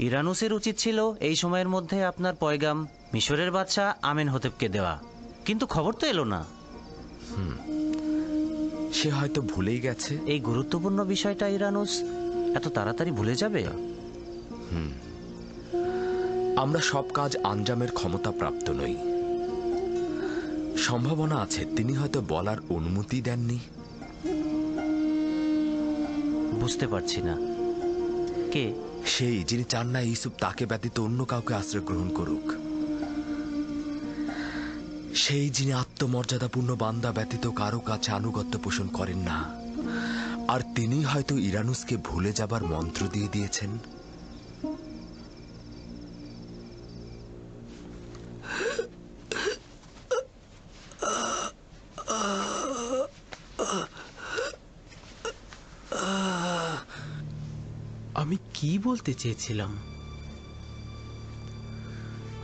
[SPEAKER 20] ইরানুসের উচিত ছিল এই সময়ের মধ্যে আপনার পয়গাম মিশরের বাদশাহ আমেন হতেবকে দেওয়া, কিন্তু খবর তো এলো না।
[SPEAKER 15] সে হয়তো ভুলেই গেছে।
[SPEAKER 20] এই গুরুত্বপূর্ণ বিষয়টা ইরানুস এত তাড়াতাড়ি ভুলে যাবে?
[SPEAKER 15] আমরা সব কাজ আঞ্জামের ক্ষমতা প্রাপ্ত নই। সম্ভাবনা আছে তিনি হয়তো বলার অনুমতি দেননি।
[SPEAKER 20] বুঝতে পারছি না কে
[SPEAKER 15] সেই, যিনি চান না ইউসুফ তাকে ব্যতীত অন্য কাউকে আশ্রয় গ্রহণ করুক। সেই, যিনি আত্মমর্যাদাপূর্ণ বান্দা ব্যতীত কারো কাছে আনুগত্য পোষণ করেন না। আর তিনি হয়তো ইরানুসকে ভুলে যাবার মন্ত্র দিয়ে দিয়েছেন।
[SPEAKER 5] আমি কি বলতে চেয়েছিলাম?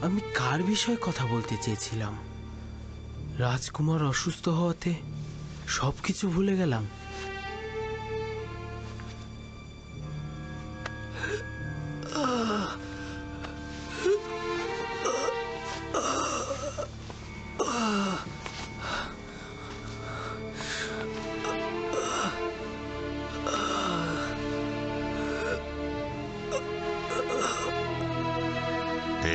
[SPEAKER 5] আমি কার বিষয়ে কথা বলতে চেয়েছিলাম? রাজকুমার অসুস্থ হওয়াতে সবকিছু ভুলে গেলাম।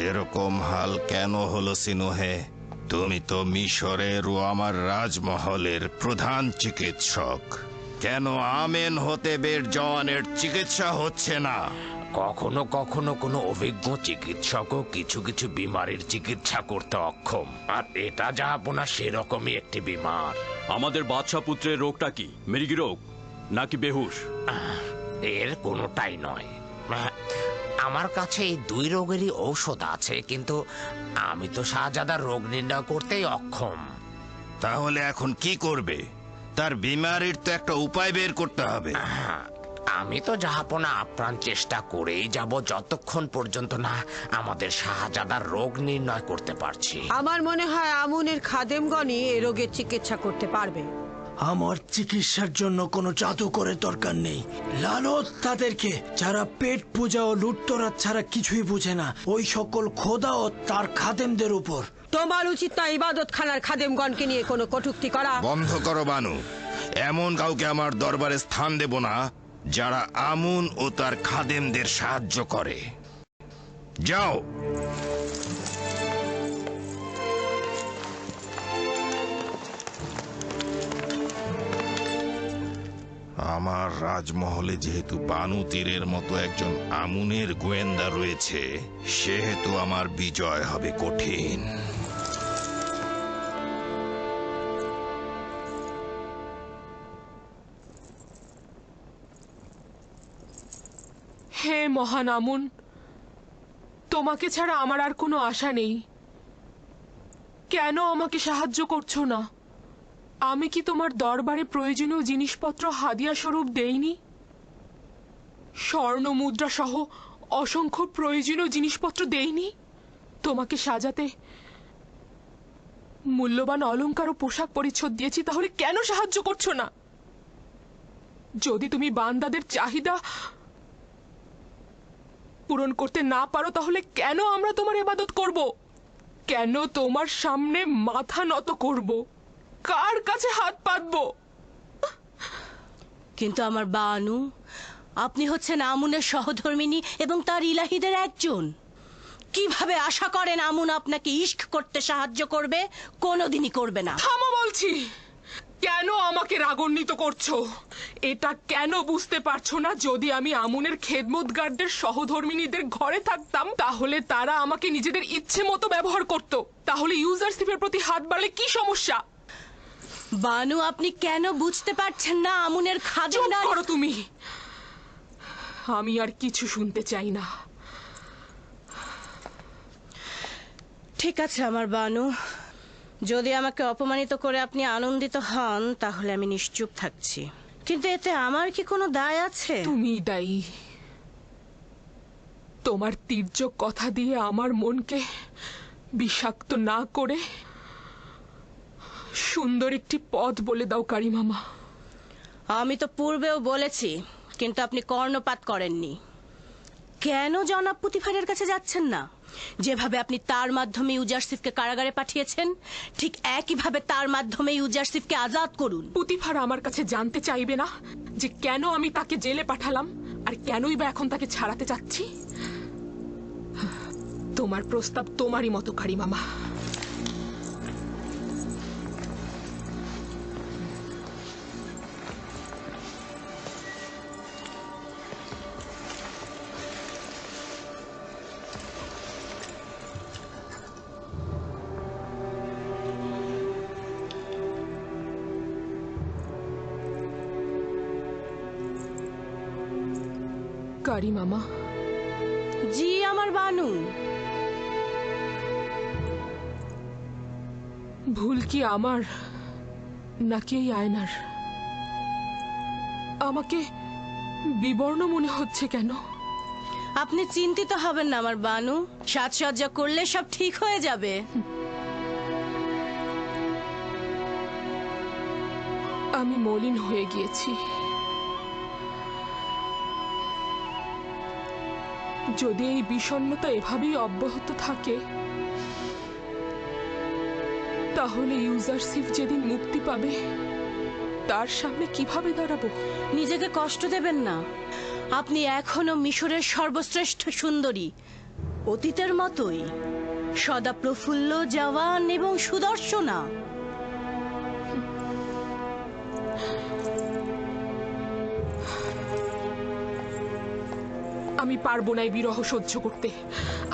[SPEAKER 7] এরকম হাল কেন হলো সিনুহে? তুমি তো মিশরের ও আমার রাজমহলের প্রধান চিকিৎসক। কেন আমেন হতেবের জওয়ানের চিকিৎসা হচ্ছে না?
[SPEAKER 1] কখনো কখনো কোনো অভিজ্ঞ চিকিৎসকও কিছু কিছু বিমারির চিকিৎসা করতে অক্ষম, আর এটা যা আপনার সেরকমই একটি বিমার।
[SPEAKER 8] আমাদের বাদশা পুত্রের রোগটা কি? মৃগী রোগ নাকি বেহুশ?
[SPEAKER 1] এর কোনোটাই নয়। আমার কাছে এই দুই রোগেরই ঔষধ আছে, কিন্তু আমি তো শাহজাদার রোগ নির্ণয় করতেই অক্ষম।
[SPEAKER 7] তাহলে এখন কি করবে? তার বিমারির তো একটা উপায় বের করতে হবে।
[SPEAKER 1] আমি তো জাহাপনা আপ্রাণ চেষ্টা করেই যাব যতক্ষণ পর্যন্ত না আমাদের শাহজাদার রোগ নির্ণয় করতে পারছি।
[SPEAKER 21] আমার মনে হয় আমুনের খাদেমগণই এ রোগের চিকিৎসা করতে পারবে।
[SPEAKER 12] আমার চিকিৎসার জন্য কোনো জাদুকরের দরকার নেই। লানত তাদেরকে যারা পেট পূজা ও লুটতরাজ ছাড়া কিছুই বুঝে না, ওই সকল খোদা ও তার খাদেমদের উপর।
[SPEAKER 21] তোমার উচিত না ইবাদত খানার খাদেমগণকে নিয়ে কোনো কটূক্তি করা।
[SPEAKER 7] বন্ধ করো বানু। এমন কাউকে আমার দরবারে স্থান দেব না যারা আমুন ও তার খাদেমদের সাহায্য করে। যাও। আমার রাজমহলে যেহেতু বানু তীরের মতো একজন আমুনের গোয়েন্দা রয়েছে, সেহেতু আমার বিজয় হবে কঠিন।
[SPEAKER 6] হে মহান আমুন, তোমাকে ছাড়া আমার আর কোনো আশা নেই। কেন আমাকে সাহায্য করছো না? আমি কি তোমার দরবারে প্রয়োজনীয় জিনিসপত্র হাদিয়া স্বরূপ দেইনি? স্বর্ণ মুদ্রা সহ অসংখ্য প্রয়োজনীয় জিনিসপত্র দেইনি? তোমাকে সাজাতে মূল্যবান অলংকার ও পোশাক পরিচ্ছদ দিয়েছি, তাহলে কেন সাহায্য করছো না? যদি তুমি বান্দাদের চাহিদা পূরণ করতে না পারো, তাহলে কেন আমরা তোমার ইবাদত করব? কেন তোমার সামনে মাথা নত করব? কার কাছে হাত পাতবো?
[SPEAKER 22] কিন্তু আমার বানু, আপনি হচ্ছেন আমুনের সহধর্মিনী এবং তার ইলাহিদের একজন। কিভাবে আশা করেন আমুন আপনাকে ইশক করতে সাহায্য করবে? কোনোদিনই করবে না।
[SPEAKER 6] থামো বলছি। কেন আমাকে রাগান্বিত করছো? এটা কেন বুঝতে পারছো না? যদি আমি আমুনের খেদমতগারদের সহধর্মিনীদের ঘরে থাকতাম, তাহলে তারা আমাকে নিজেদের ইচ্ছে মতো ব্যবহার করত। তাহলে ইউজারশিপের প্রতি হাত বাড়লে কি সমস্যা?
[SPEAKER 22] বানু, আপনি কেন বুঝতে পারছেন না আমুনের খাদেমরা?
[SPEAKER 6] চুপ করো তুমি। আমি আর কিছু শুনতে চাই না।
[SPEAKER 22] ঠিক আছে আমার বানু, যদি আমাকে অপমানিত করে আপনি আনন্দিত হন, তাহলে আমি নিশ্চুপ থাকছি। কিন্তু এতে আমার কি কোনো দায় আছে?
[SPEAKER 6] তুমি দায়ী। তোমার তীর্যক কথা দিয়ে আমার মনকে বিষাক্ত না করে সুন্দর একটি পথ বলে দাও কারিমামা।
[SPEAKER 22] আমি তো পূর্বেও বলেছি, কিন্তু আপনি কর্ণপাত করেননি। কেন জনাব পুতিফারের কাছে যাচ্ছেন না? যেভাবে আপনি তার মাধ্যমে ইউজারশিপকে কারাগারে পাঠিয়েছেন, ঠিক একইভাবে তার মাধ্যমে ইউজারশিপকে আজাদ করুন।
[SPEAKER 6] পুতিফার আমার কাছে জানতে চাইবে না যে কেন আমি তাকে জেলে পাঠালাম, আর কেনই বা এখন তাকে ছাড়াতে চাচ্ছি? তোমার প্রস্তাব তোমারই মতো কারিমামা। কারিমামা।
[SPEAKER 22] জি আমার বানু।
[SPEAKER 6] ভুল কি আমার নাকি এই আয়নার? আমাকে বিবর্ণ মনে হচ্ছে কেন?
[SPEAKER 22] আপনি চিন্তিত হবেন না আমার বানু, সাজসজ্জা করলে সব ঠিক হয়ে যাবে।
[SPEAKER 6] আমি মলিন হয়ে গিয়েছি। যদি এই বিষণ্ণতা এভাবেই অব্যাহত থাকে, তাহলে ইউজারশিপ যেদিন মুক্তি পাবে, তার সামনে কিভাবে দাঁড়াবো?
[SPEAKER 22] নিজেকে কষ্ট দেবেন না। আপনি এখনো মিশরের সর্বশ্রেষ্ঠ সুন্দরী, অতীতের মতোই সদা প্রফুল্ল, জওয়ান এবং সুদর্শনা।
[SPEAKER 6] আমি পারবো না এই বিরহ সহ্য করতে।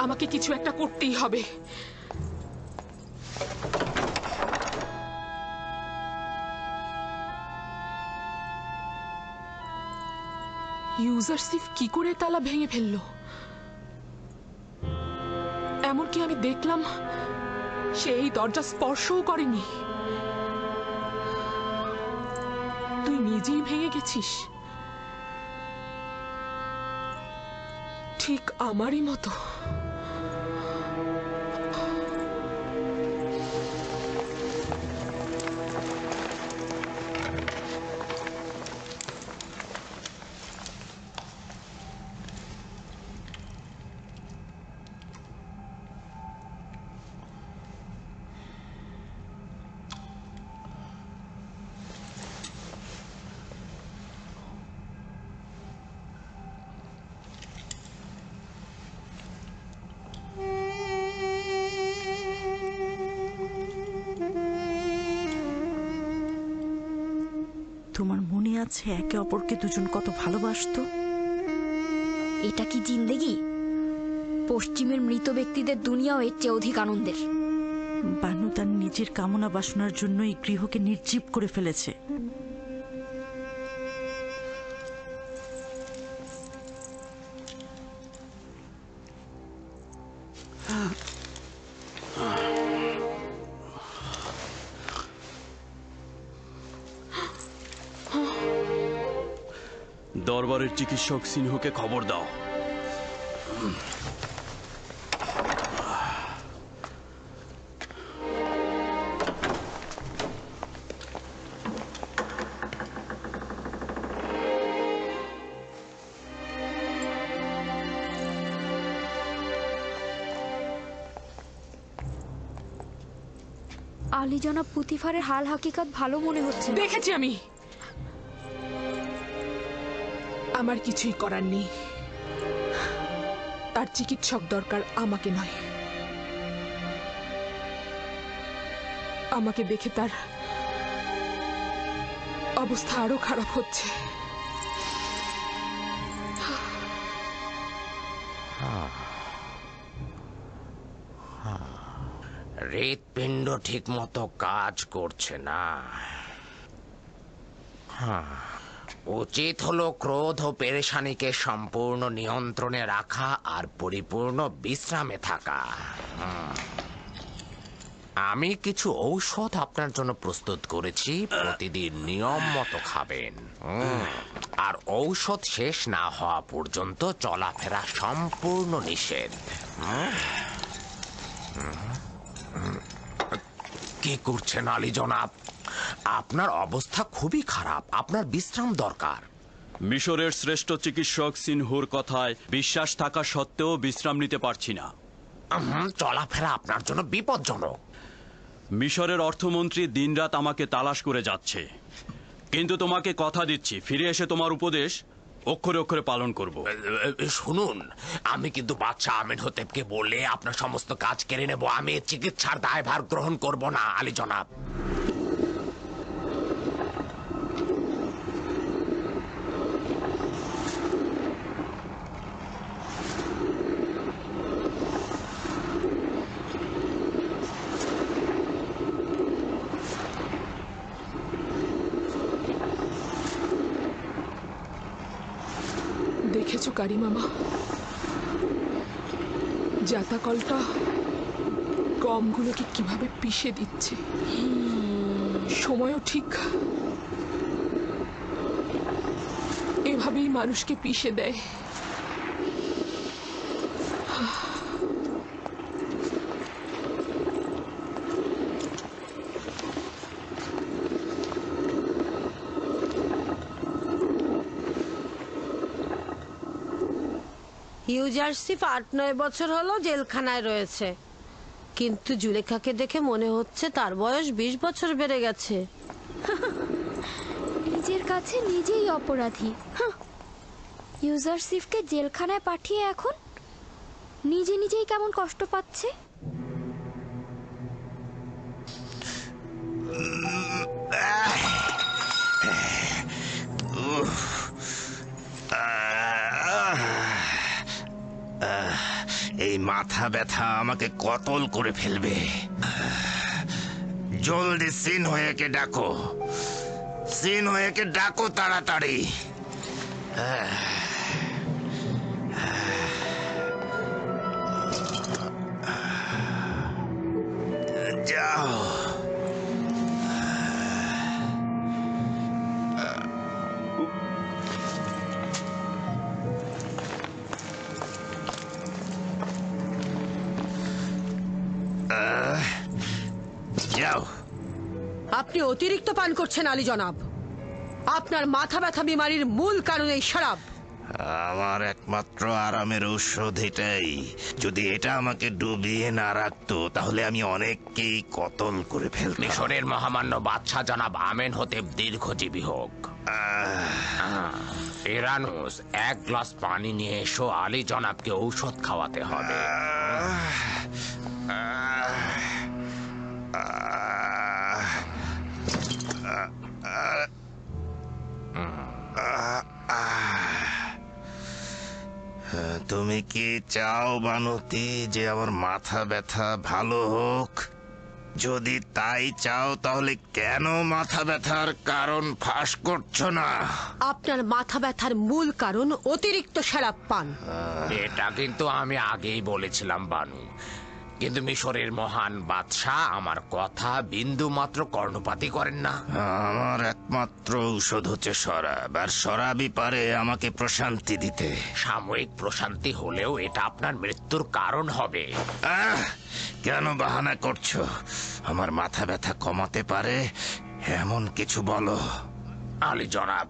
[SPEAKER 6] আমাকে কিছু একটা করতেই হবে। ইউজারশিপ কি করে তালা ভেঙে ফেললো? এমনকি আমি দেখলাম সে এই দরজা স্পর্শও করেনি। তুই নিজেই ভেঙে গেছিস, ঠিক আমারই মতো।
[SPEAKER 14] আছে একে অপরকে দুজন কত ভালোবাসতো।
[SPEAKER 3] এটা কি জিন্দেগি? পশ্চিমের মৃত ব্যক্তিদের দুনিয়াও এর চেয়ে অধিক আনন্দের।
[SPEAKER 14] বানু তার নিজের কামনা বাসনার জন্য এই গৃহকে নির্জীব করে ফেলেছে।
[SPEAKER 8] দরবারের চিকিৎসক সিনহুকে খবর দাও।
[SPEAKER 3] আলী জনাব পুতিফারের হাল হাকিকত ভালো মনে হচ্ছে।
[SPEAKER 6] দেখেছি আমি, আমার কিছুই করার নেই। তার চিকিৎসক দরকার, আমাকে নয়। আমাকে দেখে তার অবস্থা আরো খারাপ হচ্ছে।
[SPEAKER 10] হৃৎপিণ্ড ঠিক মতো কাজ করছে না। উচিত হলো ক্রোধ ও পেরেশানিকে সম্পূর্ণ নিয়ন্ত্রণে রাখা আর পরিপূর্ণ বিশ্রামে থাকা। আমি কিছু ঔষধ আপনার জন্য প্রস্তুত করেছি, প্রতিদিন নিয়ম মতো খাবেন। আর ঔষধ শেষ না হওয়া পর্যন্ত চলাফেরা সম্পূর্ণ নিষেধ। কি করছেন আলী জনাব? আপনার অবস্থা খুবই খারাপ, আপনার বিশ্রাম দরকার।
[SPEAKER 8] মিশরের শ্রেষ্ঠ চিকিৎসক সিনহুর কথায় বিশ্বাস থাকা সত্ত্বেও বিশ্রাম নিতে পারছি না।
[SPEAKER 10] চলাফেরা আপনার জন্য বিপজ্জনক।
[SPEAKER 8] মিশরের অর্থমন্ত্রী দিনরাত আমাকে তালাশ করে যাচ্ছে, কিন্তু তোমাকে কথা দিচ্ছি ফিরে এসে তোমার উপদেশ অক্ষরে অক্ষরে পালন করব।
[SPEAKER 10] শুনুন, আমি কিন্তু বাদশাহ আমিন হতেবকে বলে আপনার সমস্ত কাজ কেড়ে নেব। আমি চিকিৎসার দায়ভার গ্রহণ করব না আলী জনাব।
[SPEAKER 6] দেখেছো কারি মামা, জাতাকলটা গমগুলোকে কিভাবে পিষে দিচ্ছে। সময়ও ঠিক এভাবেই মানুষকে পিষে দেয়।
[SPEAKER 21] ইউজারসিফ 8-9 বছর হলো জেলখানায় রয়েছে, কিন্তু জুলেখাকে দেখে মনে হচ্ছে তার বয়স 20 বছর বেড়ে গেছে।
[SPEAKER 3] নিজের কাছে নিজেই অপরাধী। ইউজারসিফকে জেলখানায় পাঠিয়ে এখন নিজে নিজেই কেমন কষ্ট পাচ্ছে।
[SPEAKER 10] এই মাথা ব্যথা আমাকে কতল করে ফেলবে। জলদি সিন হয়েকে ডাকো, সিন হয়েকে ডাকো তাড়াতাড়ি। যাও। যাও।
[SPEAKER 21] আপনি অতিরিক্ত পান করছেন আলী জনাব। আপনার মাথা ব্যথা বিমারির মূল কারণ এই শরাব।
[SPEAKER 10] আমার একমাত্র আরামের ঔষধ এটাই। যদি এটা আমাকে ডুবিয়ে না রাখতো তাহলে আমি অনেককেই কতল করে ফেলতাম। মিশরের মহামান্য বাদশাহ জনাব আমেন হতেব দীর্ঘজীবী হোক। ইরানুস, 1 গ্লাস পানি নিয়ে এসো, আলী জনাবকে ঔষধ খাওয়াতে হবে। তুমি কি চাও বানুতি যে আমার মাথা ব্যথা ভালো হোক? যদি তাই চাও তাহলে কেন মাথা ব্যথার কারণ ফাঁস করছো না?
[SPEAKER 21] আপনার মাথা ব্যথার মূল কারণ অতিরিক্ত শরাব পান।
[SPEAKER 10] এটা কিন্তু আমি আগেই বলেছিলাম বানু, কিন্তু মিশরের মহান বাদশাহ আমার কথা বিন্দু মাত্র কর্ণপাতই করেন না। আমার একমাত্র ঔষধ হচ্ছে শরাব, আর শরাবই পারে আমাকে প্রশান্তি দিতে। সাময়িক প্রশান্তি হলেও এটা আপনার মৃত্যুর কারণ হবে। কেন বাহানা করছো? আমার মাথা ব্যথা কমাতে পারে এমন কিছু বলো। আলী জনাব,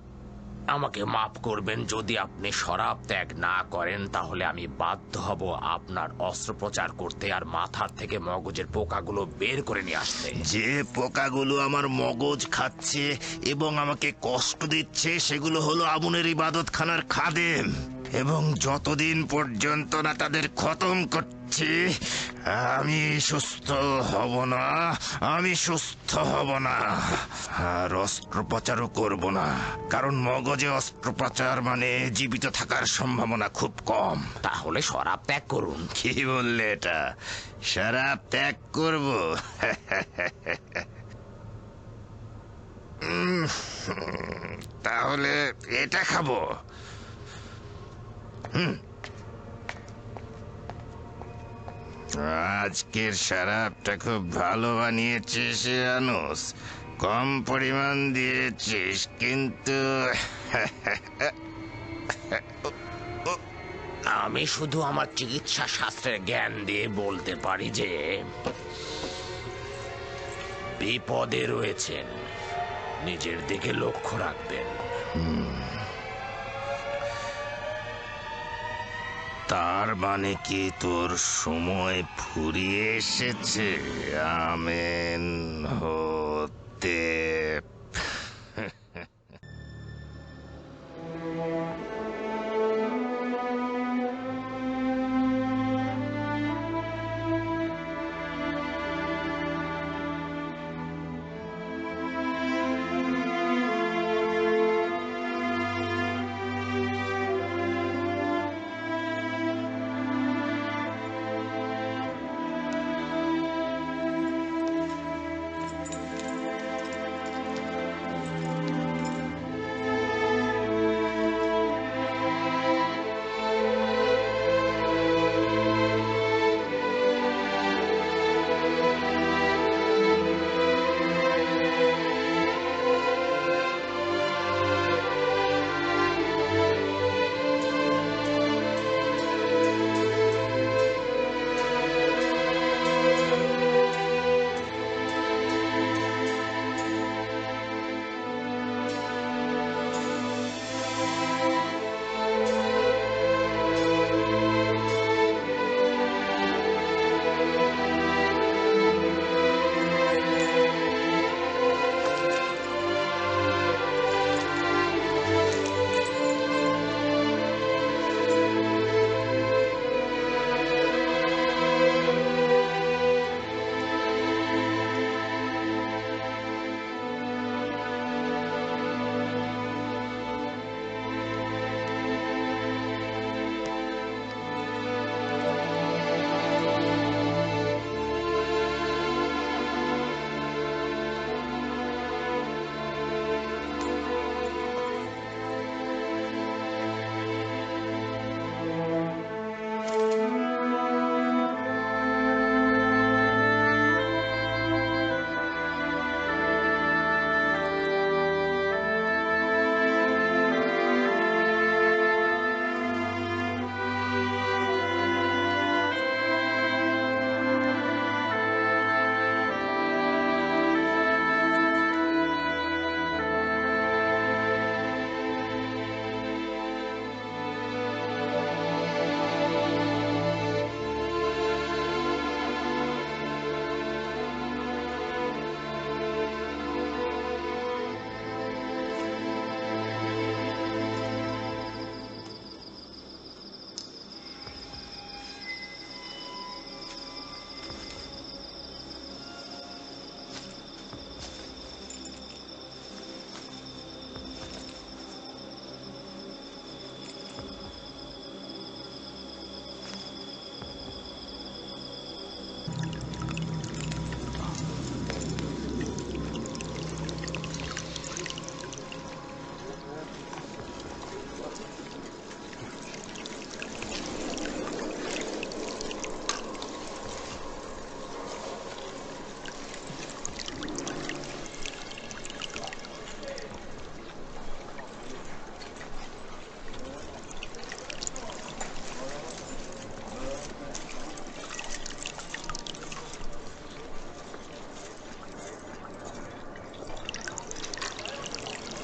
[SPEAKER 10] আমাকে মাফ করবেন, যদি আপনি শরাব ত্যাগ না করেন তাহলে আমি বাধ্য হব আপনার অস্ত্রোপচার করতে আর মাথার থেকে মগজের পোকাগুলো বের করে নিয়ে আসতে। যে পোকাগুলো আমার মগজ খাচ্ছে এবং আমাকে কষ্ট দিচ্ছে সেগুলো হলো আমুনের ইবাদতখানার খাদেম, এবং যতদিন পর্যন্ত না তাদের খতম করছি আমি সুস্থ হব না। আমি সুস্থ হব না, আর অস্ত্রোপচারও করব না, কারণ মগজে অস্ত্রোপচার মানে জীবিত থাকার সম্ভাবনা খুব কম। তাহলে শরাব ত্যাগ করুন। কি বললে এটা? শরাব ত্যাগ করব? তাহলে এটা খাবো। আজকের শরাবটা খুব ভালো বানিয়েছিস আনুস, কম পরিমাণ দিয়েছিস, কিন্তু আমি শুধু আমার চিকিৎসা শাস্ত্রের জ্ঞান দিয়ে বলতে পারি যে বিপদে রয়েছেন, নিজের দিকে লক্ষ্য রাখবেন। তার মানে কি তোর সময় ফুরিয়ে এসেছে আমেন হতে?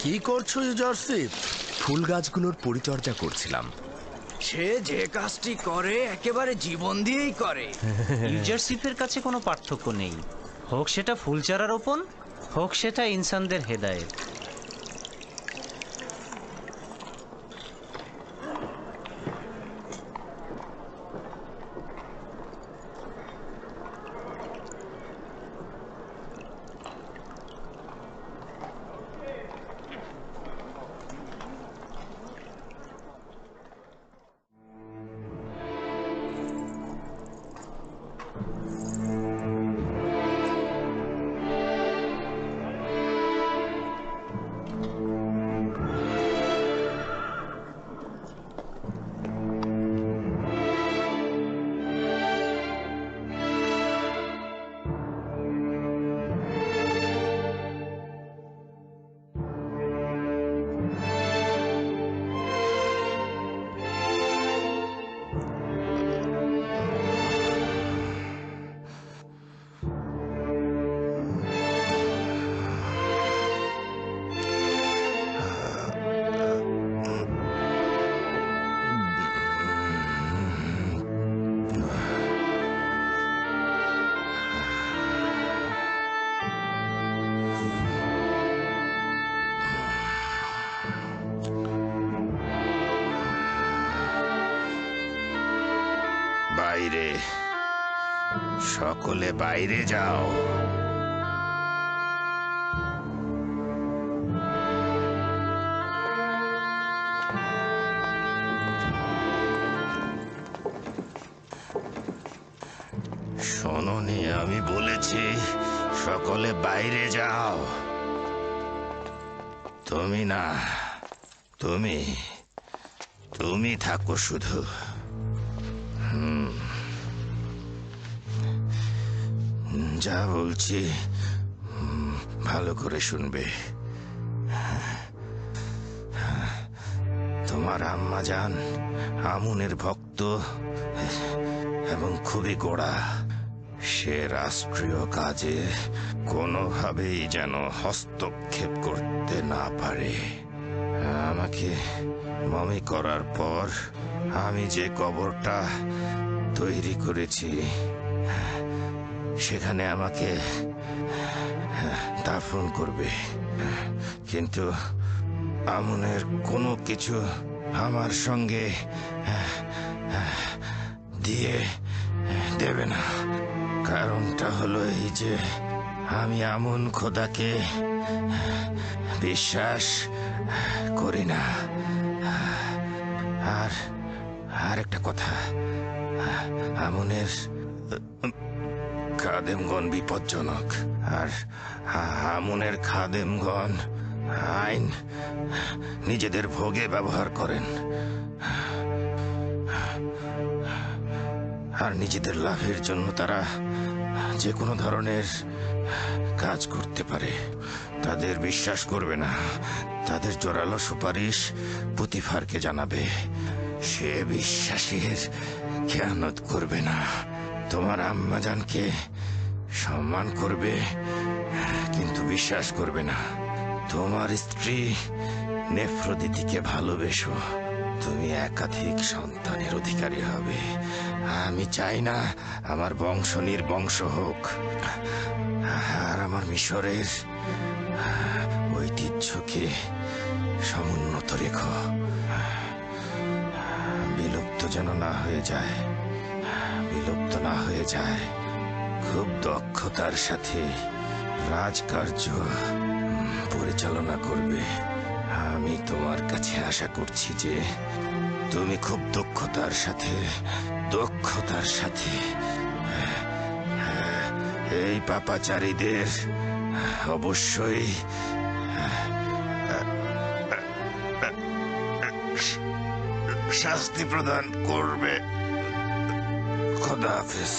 [SPEAKER 11] কি করছো ইউজারশিপ?
[SPEAKER 15] ফুল গাছগুলোর পরিচর্যা করছিলাম।
[SPEAKER 17] সে যে কাজটি করে একেবারে জীবন দিয়েই করে।
[SPEAKER 20] ইউজারশিপের কাছে কোনো পার্থক্য নেই, হোক সেটা ফুলচারা রোপণ, হোক সেটা ইনসানদের হেদায়েত।
[SPEAKER 10] বাইরে, সকলে বাইরে যাও। শোনোনি, আমি বলেছি সকলে বাইরে যাও। তুমি না, তুমি থাকো শুধু। যা বলছি ভালো করে শুনবে। তোমার আম্মা জান আমুনের ভক্ত এবং খুবই গোড়া। সে রাষ্ট্রীয় কাজে কোনোভাবেই যেন হস্তক্ষেপ করতে না পারে। আমাকে মমি করার পর আমি যে কবরটা তৈরি করেছি সেখানে আমাকে দাফন করবে, কিন্তু আমুনের কোনো কিছু আমার সঙ্গে দিয়ে দেবে না। কারণটা হলো এই যে আমি আমুন খোদাকে বিশ্বাস করি না। আর একটা কথা, আমুনের খাদেমগণ বিপজ্জনক, আর আমুনের খাদেমগণ আইন নিজেদের ভোগে ব্যবহার করেন আর নিজেদের লাভের জন্য তারা যে কোনো ধরনের কাজ করতে পারে। তাদের বিশ্বাস করবে না, তাদের জোরালো সুপারিশ পুতিফারকে জানাবে। সে বিশ্বাসের খেয়ানত করবে না। তোমার আম্মাজানকে সম্মান করবে কিন্তু বিশ্বাস করবে না। তোমার স্ত্রী নেফ্রদিতিকে ভালোবেসো, তুমি একাধিক সন্তানের অধিকারী হবে। আমি চাই না আমার বংশ নির্বংশ হোক, আর আমার মিশরের ঐতিহ্যকে সমুন্নত রেখো, বিলুপ্ত যেন না হয়ে যায়, বিলুপ্ত না হয়ে যায়। খুব দক্ষতার সাথে রাজকার্য পরিচালনা করবে। আমি তোমার কাছে আশা করছি যে তুমি খুব দক্ষতার সাথে এই পাপাচারীদের অবশ্যই শাস্তি প্রদান করবে। খোদা হাফেজ।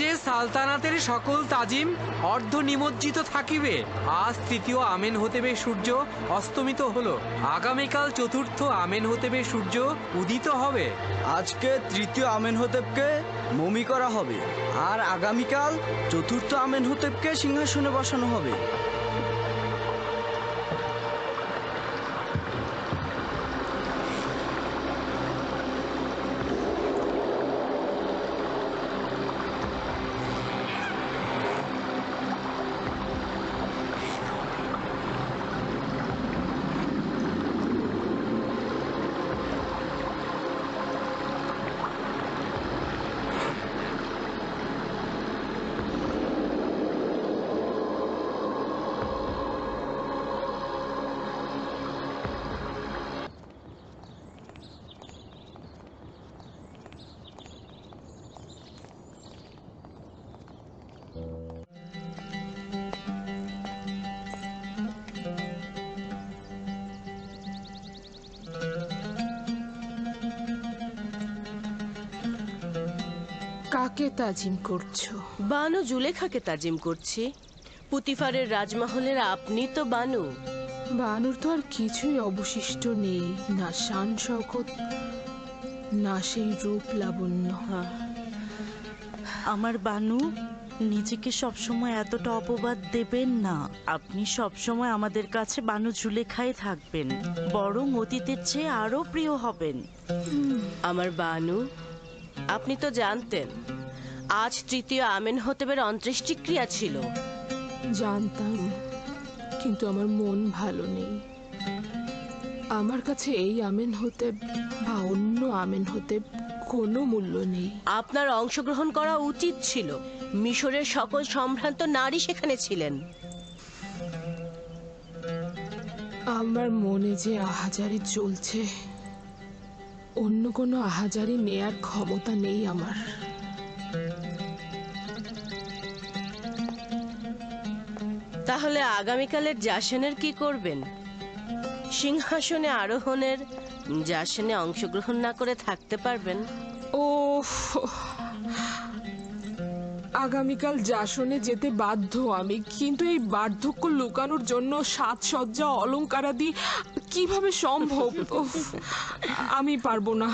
[SPEAKER 11] যে সালতানাতের সকল তাজিম অর্ধ নিমজ্জিত থাকিবে। আজ তৃতীয় আমেন হতেবে সূর্য অস্তমিত হলো, আগামীকাল চতুর্থ আমেন হতেবে সূর্য উদিত হবে।
[SPEAKER 13] আজকে তৃতীয় আমেন হতেবকে মমি করা হবে, আর আগামীকাল চতুর্থ আমেন হতেবকে সিংহাসনে বসানো হবে।
[SPEAKER 6] কাকে তাজিম করছো?
[SPEAKER 22] বানু জুলেখাকে তাজিম করছি। পুতিফারের রাজমহলের আপনি তো বানু।
[SPEAKER 6] বানুর তো আর কিছুই অবশিষ্ট নেই, না শান শওকত, না সেই রূপ লাবণ্য।
[SPEAKER 14] আমার বানু, নিজেকে সবসময় এতটা অপবাদ দেবেন না। আপনি সবসময় আমাদের কাছে বানু জুলেখায় থাকবেন, বরং অতীতের চেয়ে আরো প্রিয় হবেন।
[SPEAKER 22] আমার বানু, আপনি তো জানতেন আজ তৃতীয় আমেন হতেবের অন্ত্যেষ্টিক্রিয়া ছিল।
[SPEAKER 6] জানতাম, কিন্তু আমার মন ভালো নেই। আমার কাছে এই আমেন হতে বা অন্য আমেন হতে কোনো মূল্য নেই।
[SPEAKER 22] আপনার অংশগ্রহণ করা উচিত ছিল। মিশরের সকল সম্ভ্রান্ত নারী সেখানে ছিলেন।
[SPEAKER 6] আমার মনে যে আহাজারি চলছে, অন্য কোনো আহাজারি নেয়ার ক্ষমতা নেই আমার।
[SPEAKER 22] তাহলে আগামীকালের জাসেনের কি করবেন? সিংহাসনে আরোহণের জাসেনে অংশগ্রহণ না করে থাকতে পারবেন?
[SPEAKER 6] ও, আগামীকাল জাসনে যেতে বাধ্য আমি, কিন্তু এই বার্ধক্য লুকানোর জন্য সাজসজ্জা অলংকারাদি কিভাবে সম্ভব? আমি পারবো না।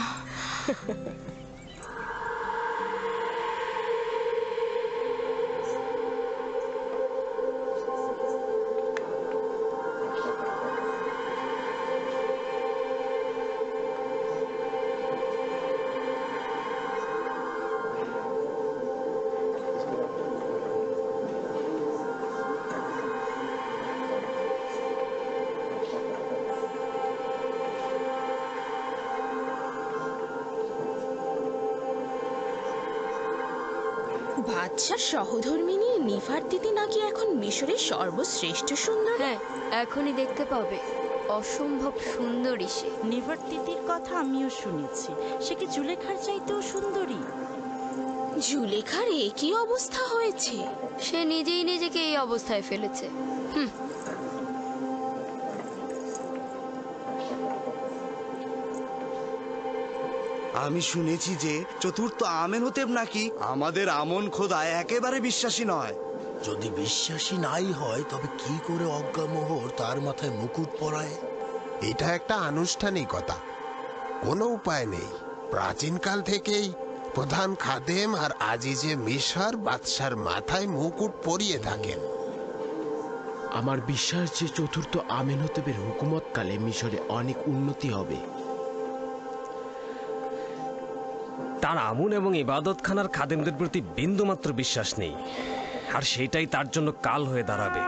[SPEAKER 23] বাদশার সহধর্মিনী নিফারতিতি নাকি এখন মিশরের সর্বশ্রেষ্ঠ সুন্দরী।
[SPEAKER 3] হ্যাঁ, এখনই দেখতে পাবে, অসম্ভব সুন্দরী সে।
[SPEAKER 14] নিফারতিতির কথা আমিও শুনেছি, সে কি জুলেখার চাইতেও সুন্দরী?
[SPEAKER 23] জুলেখার একই অবস্থা হয়েছে।
[SPEAKER 3] সে নিজেই নিজেকে এই অবস্থায় ফেলেছে।
[SPEAKER 24] আমি শুনেছি যে চতুর্থ আমেন হতেব নাকি আমাদের আমন খোদায় একেবারে বিশ্বাসী নয়।
[SPEAKER 25] যদি বিশ্বাসী নাই হয় তবে কি করে অজ্ঞামোহর তার মাথায় মুকুট পরায়?
[SPEAKER 19] এটা একটা আনুষ্ঠানিকতা, কোনো উপায় নেই। প্রাচীনকাল থেকেই প্রধান খাদেম আর আজিজে মিশর বাদশার মাথায় মুকুট পরিয়ে থাকেন।
[SPEAKER 5] আমার বিশ্বাস যে চতুর্থ আমেনহতেবের হুকুমতকালে মিশরে অনেক উন্নতি হবে।
[SPEAKER 26] তার আমুন এবং ইবাদতখানার খাদেমদের প্রতি বিন্দুমাত্র বিশ্বাস নেই, আর সেটাই তার জন্য কাল হয়ে দাঁড়াবে।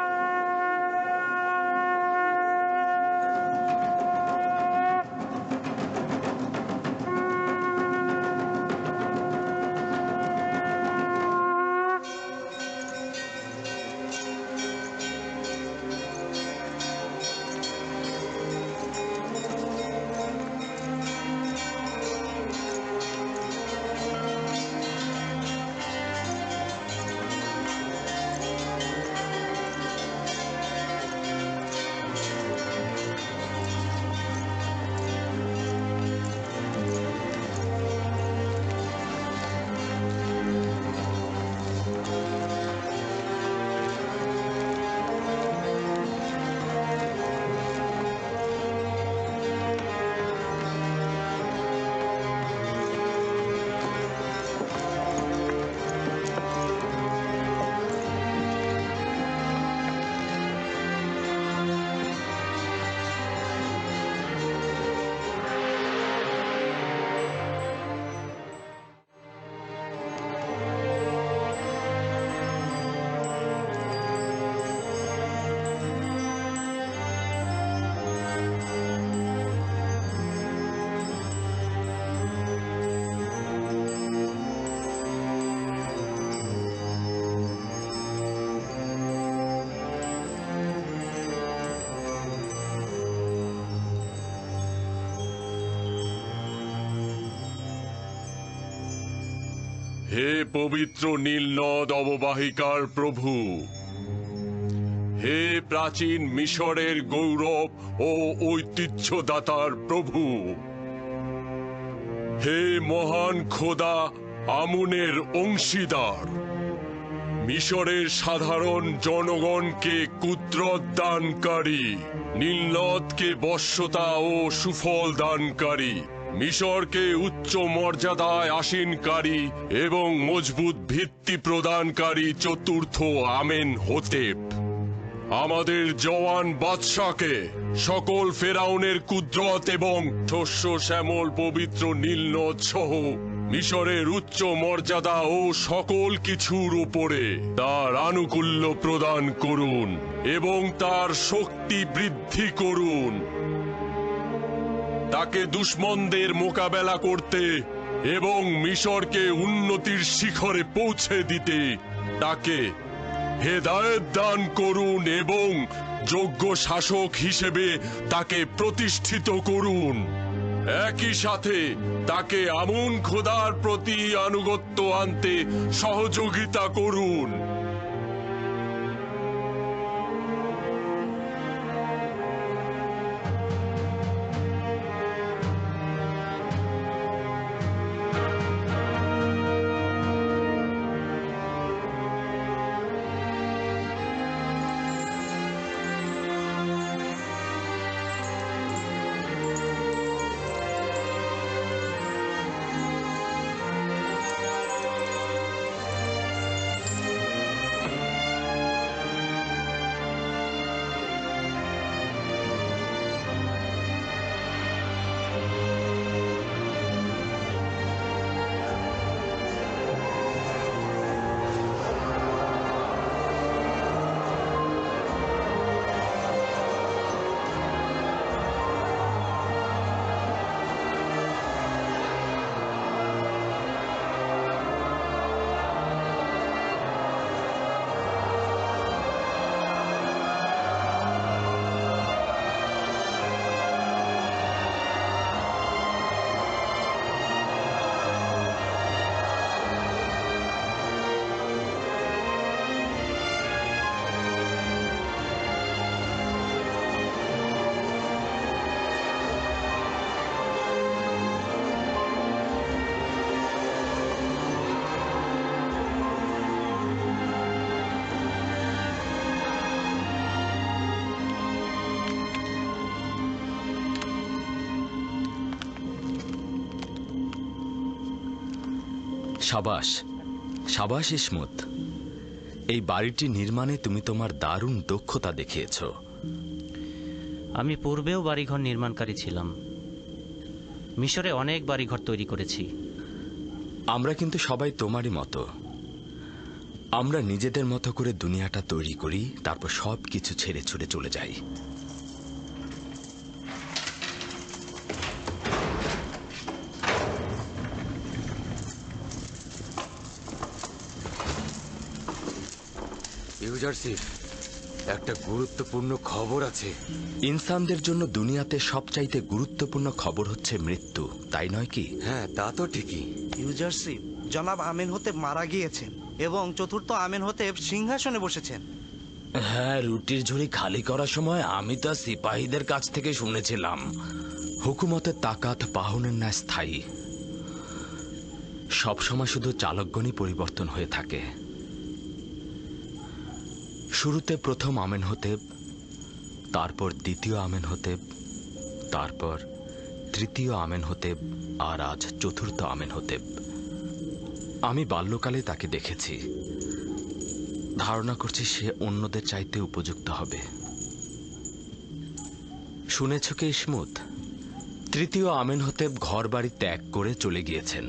[SPEAKER 1] হে পবিত্র নীল নদ অববাহিকার প্রভু, হে প্রাচীন মিশরের গৌরব ও ঐতিহ্যদাতার প্রভু, হে মহান খোদা আমুনের অংশীদার, মিশরের সাধারণ জনগণকে কুদরত দানকারী, নীলনদকে বশ্যতা ও সুফল দানকারী, মিশরকে উচ্চ মর্যাদায় আসীনকারী এবং মজবুত ভিত্তি প্রদানকারী চতুর্থ আমেন হোতেপ, আমাদের জওয়ান বাদশাকে সকল ফেরাউনের কুদরত এবং শস্য শ্যামল পবিত্র নীলনদ সহ মিশরের উচ্চ মর্যাদা ও সকল কিছুর উপরে তার আনুকূল্য প্রদান করুন এবং তার শক্তি বৃদ্ধি করুন। তাকে দুশমনদের মোকাবেলা করতে এবং মিশরকে উন্নতির শিখরে পৌঁছে দিতে তাকে হেদায়েত দান করুন এবং যোগ্য শাসক হিসেবে তাকে প্রতিষ্ঠিত করুন। একই সাথে তাকে আমুন খোদার প্রতি আনুগত্য আনতে সহযোগিতা করুন।
[SPEAKER 15] সাবাস সাবাস ইসমত, এই বাড়িটি নির্মাণে তুমি তোমার দারুণ দক্ষতা দেখিয়েছ।
[SPEAKER 20] আমি পূর্বেও বাড়িঘর নির্মাণকারী ছিলাম, মিশরে অনেক বাড়িঘর তৈরি করেছি।
[SPEAKER 15] আমরা কিন্তু সবাই তোমারই মতো। আমরা নিজেদের মতো করে দুনিয়াটা তৈরি করি, তারপর সব কিছু ছেড়ে ছুড়ে চলে যাই।
[SPEAKER 17] ইউজারশিপ, একটা গুরুত্বপূর্ণ খবর আছে।
[SPEAKER 15] ইনসানদের জন্য দুনিয়াতে সবচাইতে গুরুত্বপূর্ণ খবর হচ্ছে মৃত্যু, তাই নয় কি?
[SPEAKER 17] হ্যাঁ, তা তো ঠিকই।
[SPEAKER 2] ইউজারশিপ, জনাব আমেনহোতেপ মারা গিয়েছেন এবং চতুর্থ আমেনহোতেপ সিংহাসনে বসেছেন।
[SPEAKER 15] হ্যাঁ, রুটির ঝুড়ি খালি করার সময় আমি তা সিপাহীদের কাছ থেকে শুনেছিলাম। হুকুমতের তাকাত পাহনের ন্যায় স্থায়ী, সবসময় শুধু চালকগণই পরিবর্তন হয়ে থাকে। শুরুতে প্রথম আমেনহোতেপ, তারপর দ্বিতীয় আমেনহোতেপ, তারপর তৃতীয় আমেনহোতেপ, আর আজ চতুর্থ আমেনহোতেপ। আমি বাল্যকালে তাকে দেখেছি, ধারণা করছি সে অন্যদের চাইতে উপযুক্ত হবে। শুনেছ কি ইসমত, তৃতীয় আমেনহোতেপ ঘর বাড়ি ত্যাগ করে চলে গিয়েছেন।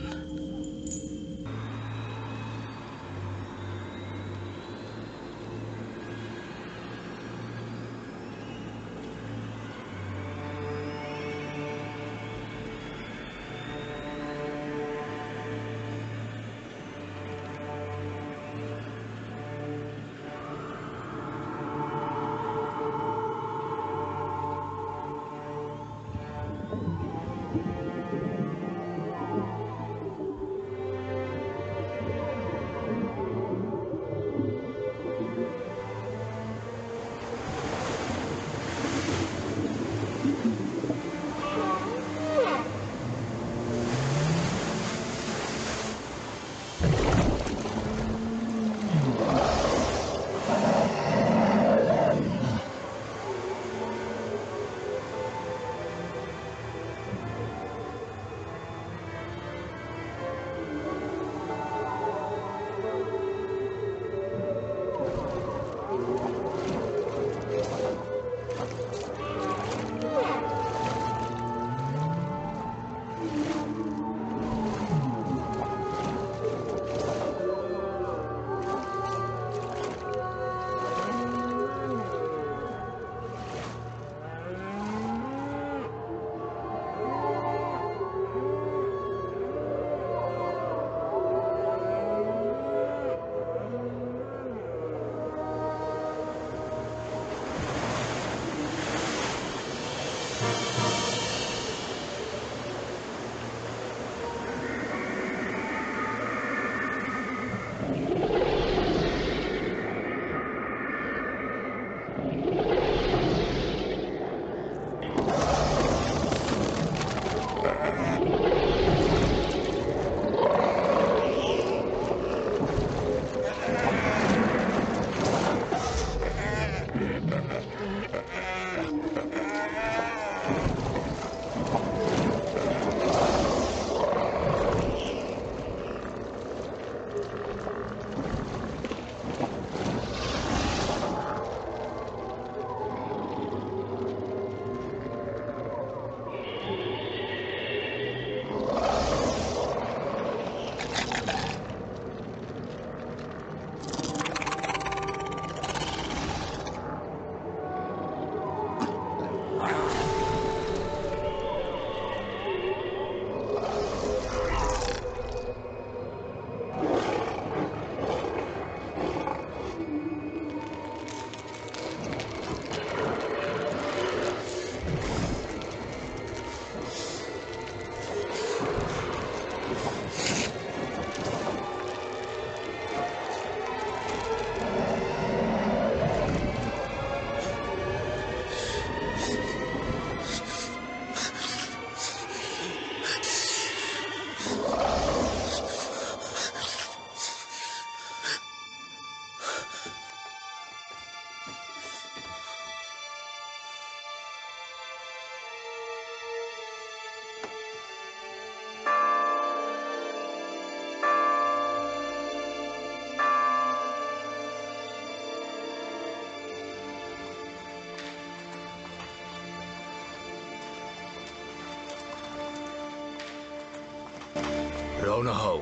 [SPEAKER 15] রওনা হও।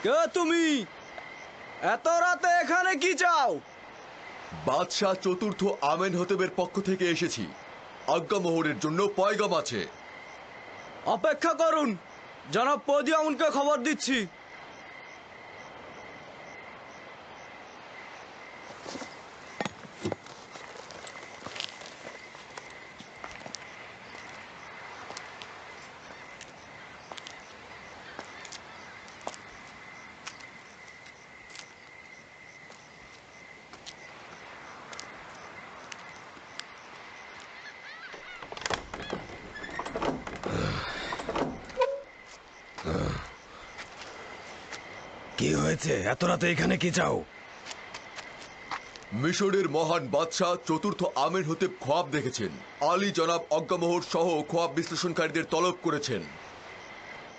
[SPEAKER 13] কে তুমি? এত রাতে এখানে কি চাও?
[SPEAKER 4] বাদশাহ চতুর্থ আমেনহতেবের পক্ষ থেকে এসেছি। আজ্ঞামোহরের জন্য পয়গাম আছে।
[SPEAKER 13] অপেক্ষা করুন, জনাব পদিয়ামুনকে খবর দিচ্ছি।
[SPEAKER 17] কি হয়েছে? এত রাতে এখানে কি চাও?
[SPEAKER 4] মিশরের মহান বাদশাহ চতুর্থ আমেনহতেব খোয়াব দেখেছেন। আলী জনাব অজ্ঞামোহর সহ খোয়াব বিশ্লেষণকারীদের তলব করেছেন।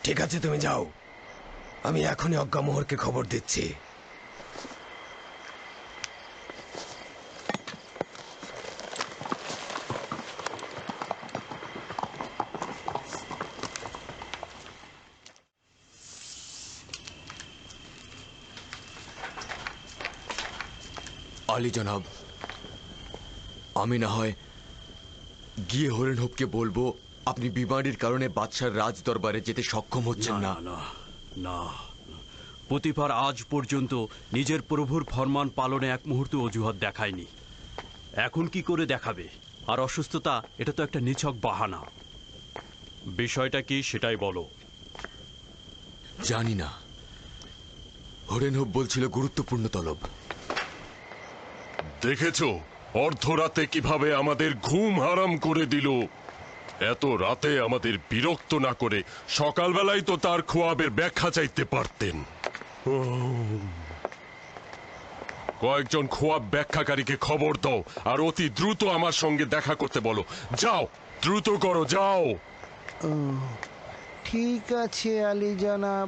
[SPEAKER 17] ঠিক আছে, তুমি যাও, আমি এখনই অজ্ঞামোহরকে খবর দিচ্ছি।
[SPEAKER 4] আলী জনাব, আমি না হয় গিয়ে হরেনহবকে বলবো আপনি বিমারির কারণে বাদশার রাজ দরবারে যেতে সক্ষম হচ্ছেন না।
[SPEAKER 8] না না, পুতিফার আজ পর্যন্ত নিজের প্রভুর ফরমান পালনে এক মুহূর্ত অজুহাত দেখায়নি। এখন কি করে দেখাবে? আর অসুস্থতা, এটা তো একটা নিছক বাহানা। বিষয়টা কি সেটাই বলো।
[SPEAKER 4] জানি না, হরেনহব বলছিল গুরুত্বপূর্ণ তলব।
[SPEAKER 1] দেখেছো অর্ধরাতে কিভাবে আমাদের ঘুম হারাম করে দিল। এত রাতে আমাদের বিরক্ত না করে সকালবেলায় তো তার খোয়াবের ব্যাখ্যা চাইতে পারতেন। কয়েকজন খোয়াব ব্যাখ্যাকারীকে খবর দাও আর অতি দ্রুত আমার সঙ্গে দেখা করতে বলো। যাও, দ্রুত করো, যাও।
[SPEAKER 7] ঠিক আছে আলী জনাব।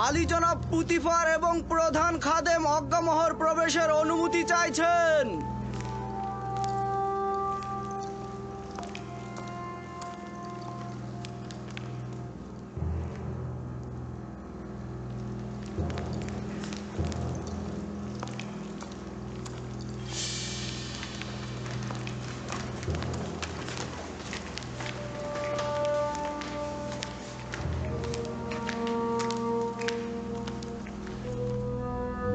[SPEAKER 13] আলী জনাব পুতিফার এবং প্রধান খাদেম অজ্ঞামোহর প্রবেশের অনুমতি চাইছেন।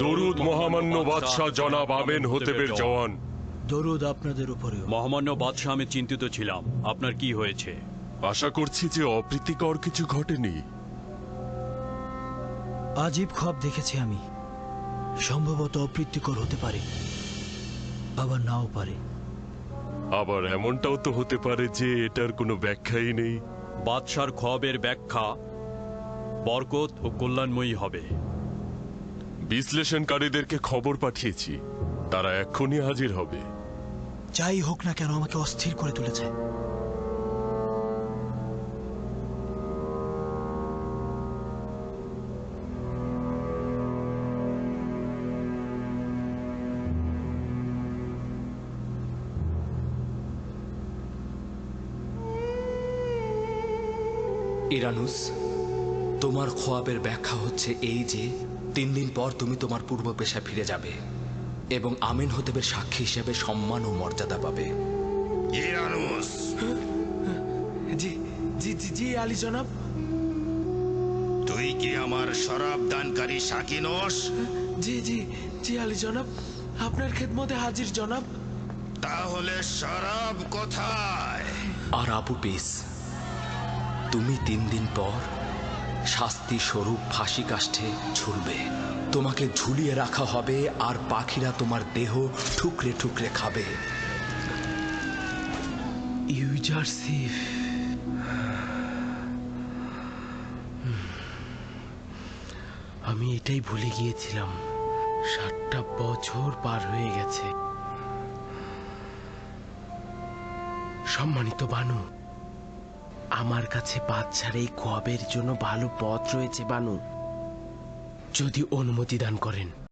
[SPEAKER 1] দরুদ মহামান্য বাদশাহ জনাব আমেনহতেবের জওয়ান।
[SPEAKER 17] দরুদ আপনাদের উপরেও।
[SPEAKER 8] মহামান্য বাদশাহ, আমি চিন্তিত ছিলাম। আপনার কি হয়েছে?
[SPEAKER 1] আশা করছি যে অপ্রীতিকর কিছু ঘটেনি।
[SPEAKER 17] আজীব খোয়াব দেখেছি আমি। সম্ভবত অপ্রীতিকর হতে পারে, আবার নাও পারে।
[SPEAKER 1] আবার এমনটাও তো হতে পারে যে এটার কোনো ব্যাখ্যাই নেই।
[SPEAKER 8] বাদশার খোয়াবের ব্যাখ্যা বরকত ও কল্যাণময়ী হবে।
[SPEAKER 1] বিশ্লেষণকারীদেরকে খবর পাঠিয়েছি, তারা এক্ষুনি হাজির হবে।
[SPEAKER 17] যাই হোক না কেন, আমাকে অস্থির করে তুলেছে।
[SPEAKER 15] ইরানুস, তোমার খোয়াবের ব্যাখ্যা হচ্ছে এই যে 3 দিন পর তুমি তোমার পূর্ব পেশায় ফিরে যাবে এবং আমেনহতেবের সাক্ষী হিসেবে সম্মান ও মর্যাদা পাবে।
[SPEAKER 10] ইরানুস।
[SPEAKER 5] জি জি জি জি আলী জনাব।
[SPEAKER 10] তুই কি আমার শরাব দানকারী সাকি নস?
[SPEAKER 5] জি জি জি আলী জনাব, আপনার খেদমতে হাজির জনাব।
[SPEAKER 10] তাহলে শরাব কোথায়?
[SPEAKER 15] আর আবু পিস, তুমি 3 দিন পর শাস্তি স্বরূপ ফাঁসি কাষ্ঠে ঝুলবে। তোমাকে ঝুলিয়ে রাখা হবে আর পাখিরা তোমার দেহ ঠুকরে ঠুকরে খাবে।
[SPEAKER 5] ইউজারসিফ। আমি এটাই ভুলে গিয়েছিলাম। 7টা বছর পার হয়ে গেছে। সম্মানিত বানু, আমার কাছে বাচ্চার এই খোয়াবের জন্য ভালো পথ রয়েছে বানু, যদি অনুমতি দান করেন।